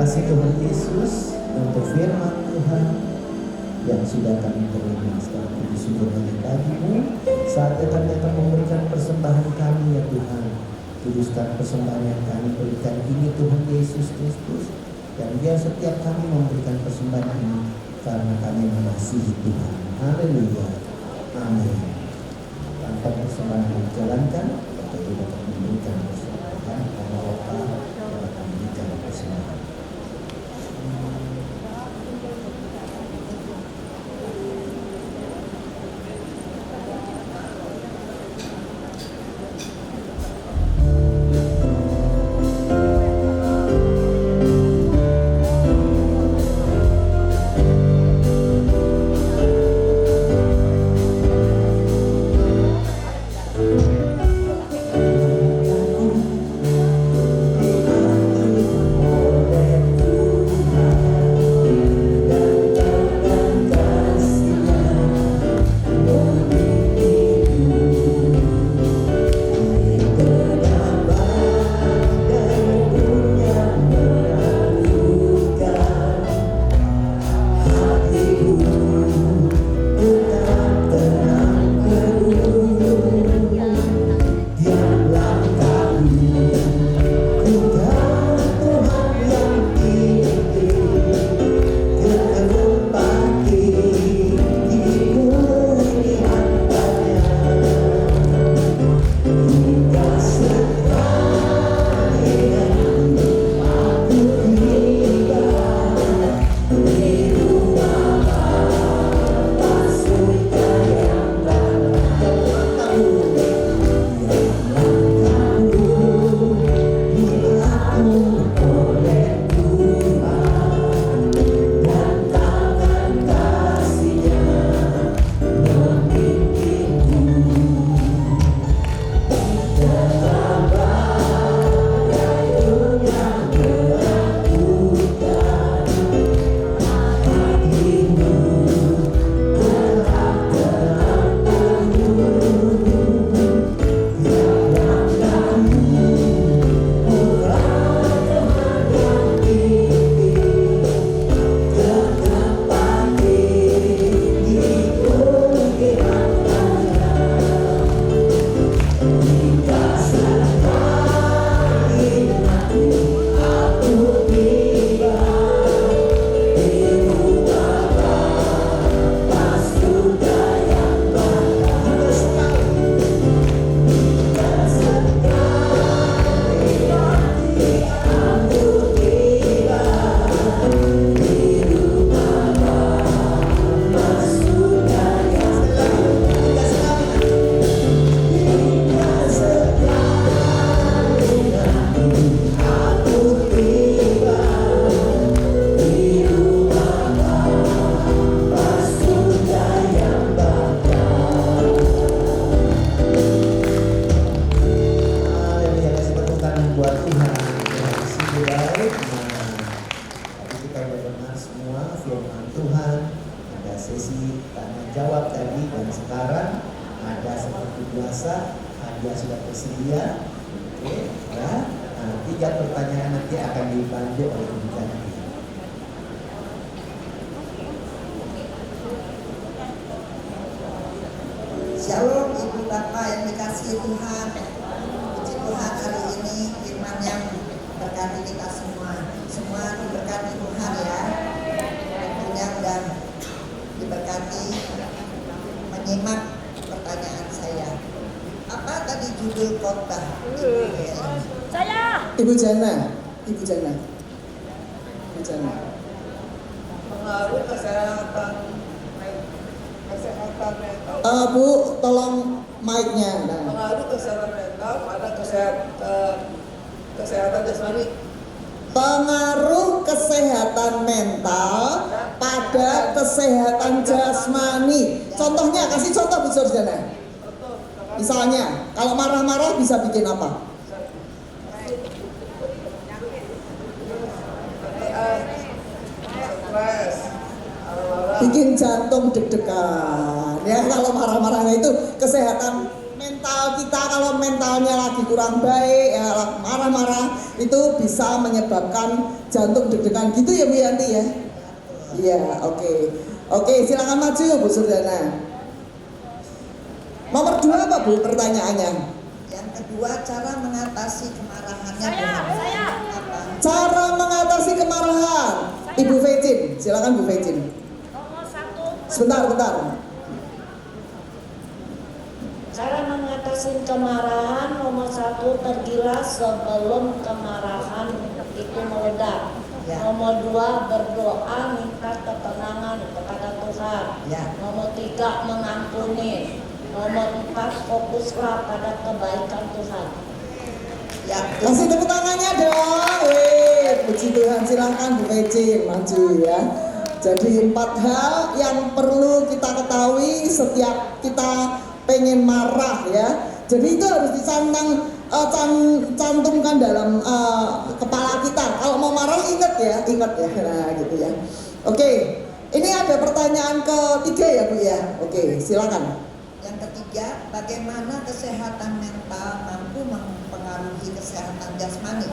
kasih Tuhan Yesus untuk firman Tuhan yang sudah kami terima. Sekarang puji syukur hanya bagimu. Saatnya kami akan memberikan persembahan kami ya Tuhan. Kuduskan persembahan yang kami berikan ini Tuhan Yesus Kristus. Dan biar setiap kami memberikan persembahan ini karena kami mengasihi Tuhan. Haleluya. Amin. Tanpa persembahan dijalankan, kita tidak akan memberikan persembahan karena Bapa yang akan memberikan persembahan. Shalom Ibu Bapak yang dikasihi Tuhan. Puji Tuhan hari ini firman yang berkati kita semua. Semua diberkati Tuhan ya. Tentunya udah diberkati menyimak pertanyaan saya. Apa tadi judul khotbah Ibu Helen? Ibu Jana. Ibu Jana. Pengaruh kesehatan mental. Bu, tolong mic-nya. Nah. Pengaruh kesehatan mental pada kesehatan jasmani. Pengaruh kesehatan mental pada kesehatan jasmani. Contohnya, kasih contoh Bu Jordana. Misalnya, kalau marah-marah bisa bikin apa? Stres, Bikin jantung deg-degan. Ya, kalau marah-marahnya itu kesehatan mental kita. Kalau mentalnya lagi kurang baik, ya, marah-marah itu bisa menyebabkan jantung deg-degan. Gitu ya Bu Yanti ya? Iya, oke. Oke, silakan maju Bu Surdana. Nomor 2 apa Bu pertanyaannya? Yang kedua, cara mengatasi kemarahannya saya. Apa? Cara mengatasi kemarahan. Ibu Vecin, silakan Bu Vecin. Sebentar. Cara mengatasi kemarahan nomor 1, pergilah sebelum kemarahan itu meledak. Ya. Nomor 2, berdoa minta ketenangan kepada Tuhan. Ya. Nomor 3, mengampuni. Nomor 4, fokuslah pada kebaikan Tuhan. Ya, Kasih tepuk tangannya dong. Wih, puji Tuhan, silakan Bu Vecin maju ya. Jadi 4 hal yang perlu kita ketahui setiap kita pengen marah ya. Jadi itu harus cantumkan dalam kepala kita. Kalau mau marah ingat ya. Nah gitu ya. Oke, ini ada pertanyaan ketiga ya Bu ya. Oke, silakan. yang ketiga, bagaimana kesehatan mental mampu mempengaruhi kesehatan jasmani?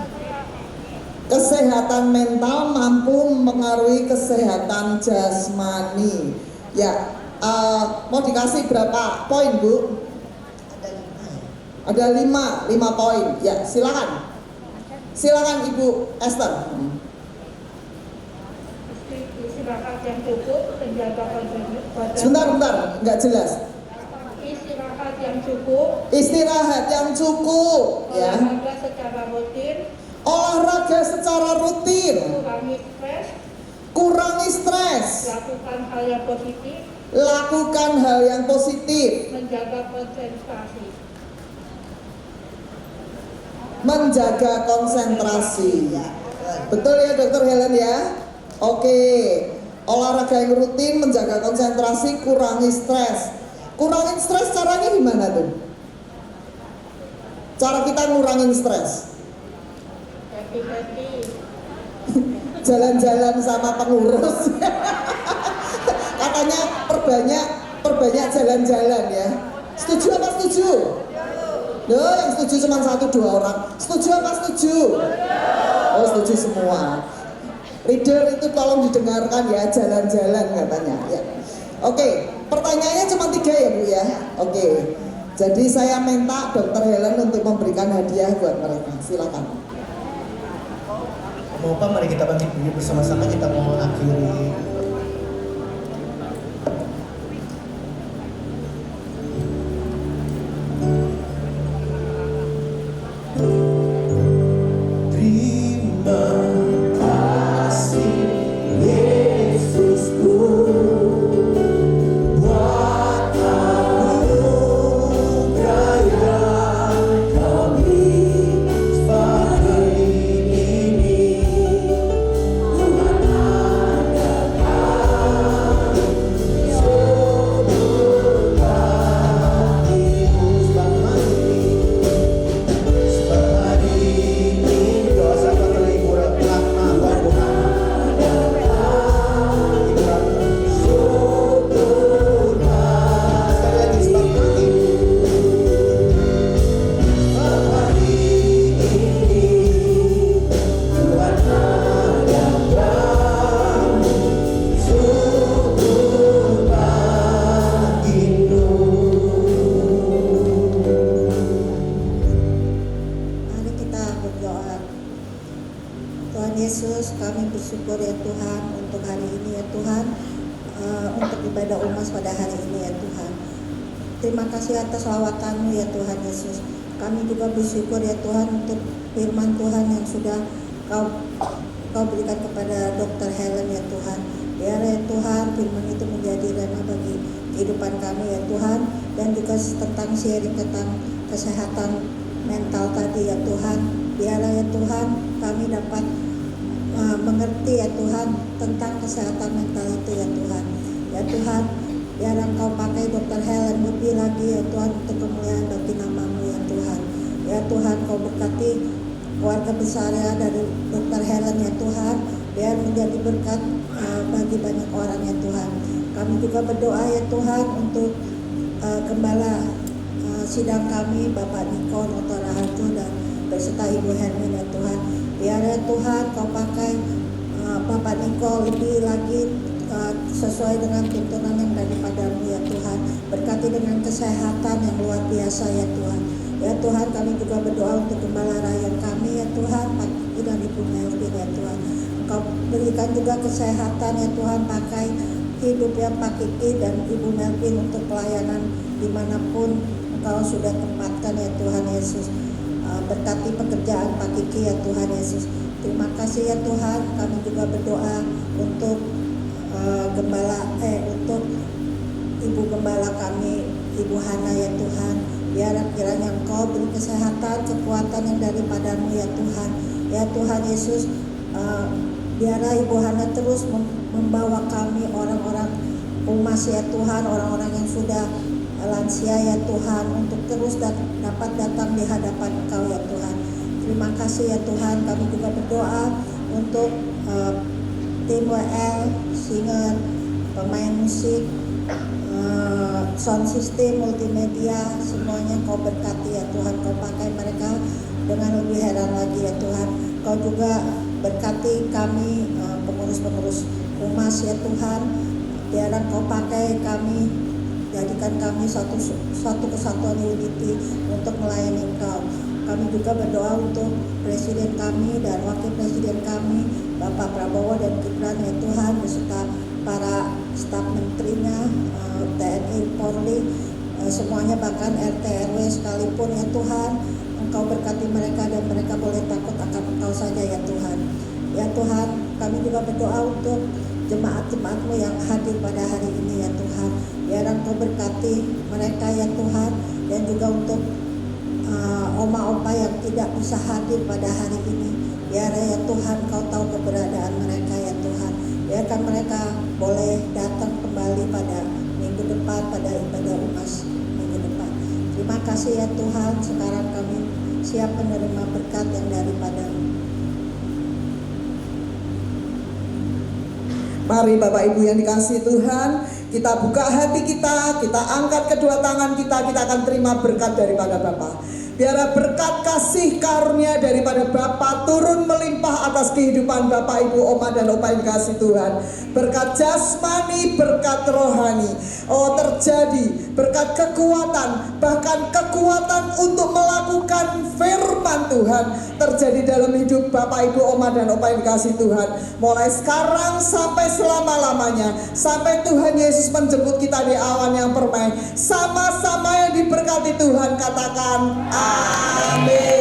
Kesehatan mental mampu mempengaruhi kesehatan jasmani. Ya, mau dikasih berapa poin Bu? Ada 5 ya. Ada 5 poin. Ya, silakan. Silakan Ibu Esther. Istirahat yang cukup, menjaga konsentrasi. Sebentar, nggak jelas. Istirahat yang cukup, Istirahat yang cukup, ya. olahraga secara rutin, Olahraga secara rutin. kurangi stres, Kurangi stres. lakukan hal yang positif, Lakukan hal yang positif. menjaga konsentrasi. Menjaga konsentrasi. Ya, Betul ya Dokter Helen ya? Oke. Olahraga yang rutin, menjaga konsentrasi, kurangi stres. Kurangin stres caranya gimana tuh? Cara kita ngurangin stres. Happy. Jalan-jalan sama pengurus. Katanya perbanyak jalan-jalan ya. Setuju apa setuju? Loh, yang setuju cuma 1-2 orang. Setuju apa setuju? Oh, setuju semua. Leader itu tolong didengarkan ya, jalan-jalan katanya ya. Oke, pertanyaannya cuma 3 ya Bu ya. Oke. Jadi saya minta Dokter Helen untuk memberikan hadiah buat mereka. Silakan. Bapak, mari kita bangkit berdiri bersama-sama, kita mau mengakhiri. Terima kasih Yesusku buat anugerah yang kami pagi ini. Tuhan ada pada hari ini ya Tuhan. Terima kasih atas lawatan-Mu ya Tuhan Yesus. Kami juga bersyukur ya Tuhan untuk firman Tuhan yang sudah Kau berikan kepada Dr. Helen ya Tuhan. Biar ya Tuhan firman itu menjadi rema bagi kehidupan kami ya Tuhan. Dan juga tentang sharing tentang kesehatan mental tadi ya Tuhan. Biar ya Tuhan kami dapat mengerti ya Tuhan tentang kesehatan mental itu ya Tuhan. Ya Tuhan, biar Engkau pakai Dr. Helen lebih lagi ya Tuhan untuk kemuliaan bagi nama-Mu ya Tuhan. Ya Tuhan, Kau berkati keluarga besar ya dari Dr. Helen ya Tuhan, biar menjadi berkat bagi banyak orang ya Tuhan. Kami juga berdoa ya Tuhan untuk gembala sidang kami Bapak Niko Noto Raharjo dan beserta Ibu Hermin ya Tuhan. Biar ya Tuhan Kau pakai Bapak Niko lebih lagi sesuai dengan tuntunan yang daripada-Mu ya Tuhan. Berkati dengan kesehatan yang luar biasa ya Tuhan. Ya Tuhan, kami juga berdoa untuk gembala rakyat kami ya Tuhan, Pak Kiki dan Ibu Melvin ya Tuhan. Engkau berikan juga kesehatan ya Tuhan, pakai hidup ya Pak Kiki dan Ibu Melvin untuk pelayanan dimanapun Engkau sudah tempatkan ya Tuhan Yesus. Berkati pekerjaan Pak Kiki ya Tuhan Yesus. Terima kasih ya Tuhan, kami juga berdoa untuk untuk Ibu Gembala kami, Ibu Hana ya Tuhan. Biar kiranya Engkau beri kesehatan, kekuatan yang daripada-Mu ya Tuhan. Ya Tuhan Yesus, biarlah Ibu Hana terus membawa kami orang-orang umas ya Tuhan, orang-orang yang sudah lansia ya Tuhan, untuk terus dapat datang di hadapan Engkau ya Tuhan. Terima kasih ya Tuhan, kami juga berdoa untuk tim WL, singer, pemain musik, sound system, multimedia, semuanya Kau berkati ya Tuhan. Kau pakai mereka dengan lebih heran lagi ya Tuhan. Kau juga berkati kami pengurus-pengurus umas ya Tuhan. Biar Kau pakai kami, jadikan kami satu kesatuan unity untuk melayani Engkau. Kami juga berdoa untuk presiden kami dan wakil presiden kami, Bapak Prabowo dan Gibran ya Tuhan, beserta para staf menterinya, TNI, Polri, semuanya, bahkan RT RW sekalipun ya Tuhan. Engkau berkati mereka dan mereka boleh takut akan Engkau saja ya Tuhan. Ya Tuhan, kami juga berdoa untuk jemaat-jemaat-Mu yang hadir pada hari ini ya Tuhan. Biar Engkau berkati mereka ya Tuhan, dan juga untuk oma-opa yang tidak bisa hadir pada hari ini. Biar ya Tuhan Kau tahu keberadaan mereka ya Tuhan. Biarkan mereka boleh datang kembali pada minggu depan, pada ibadah umas minggu depan. Terima kasih ya Tuhan, sekarang kami siap menerima berkat yang daripada-Mu. Mari Bapak Ibu yang dikasihi Tuhan, kita buka hati kita angkat kedua tangan kita akan terima berkat daripada Bapa. Biar berkat kasih karunia daripada Bapa turun melimpah atas kehidupan Bapak, Ibu, Oma dan Opa yang dikasihi Tuhan. Berkat jasmani, berkat rohani, terjadi berkat kekuatan, bahkan kekuatan untuk melakukan firman Tuhan terjadi dalam hidup Bapak, Ibu, Oma dan Opa yang dikasihi Tuhan. Mulai sekarang sampai selama-lamanya, sampai Tuhan Yesus menjemput kita di awan yang permai. Sama-sama yang diberkati Tuhan, katakan amin.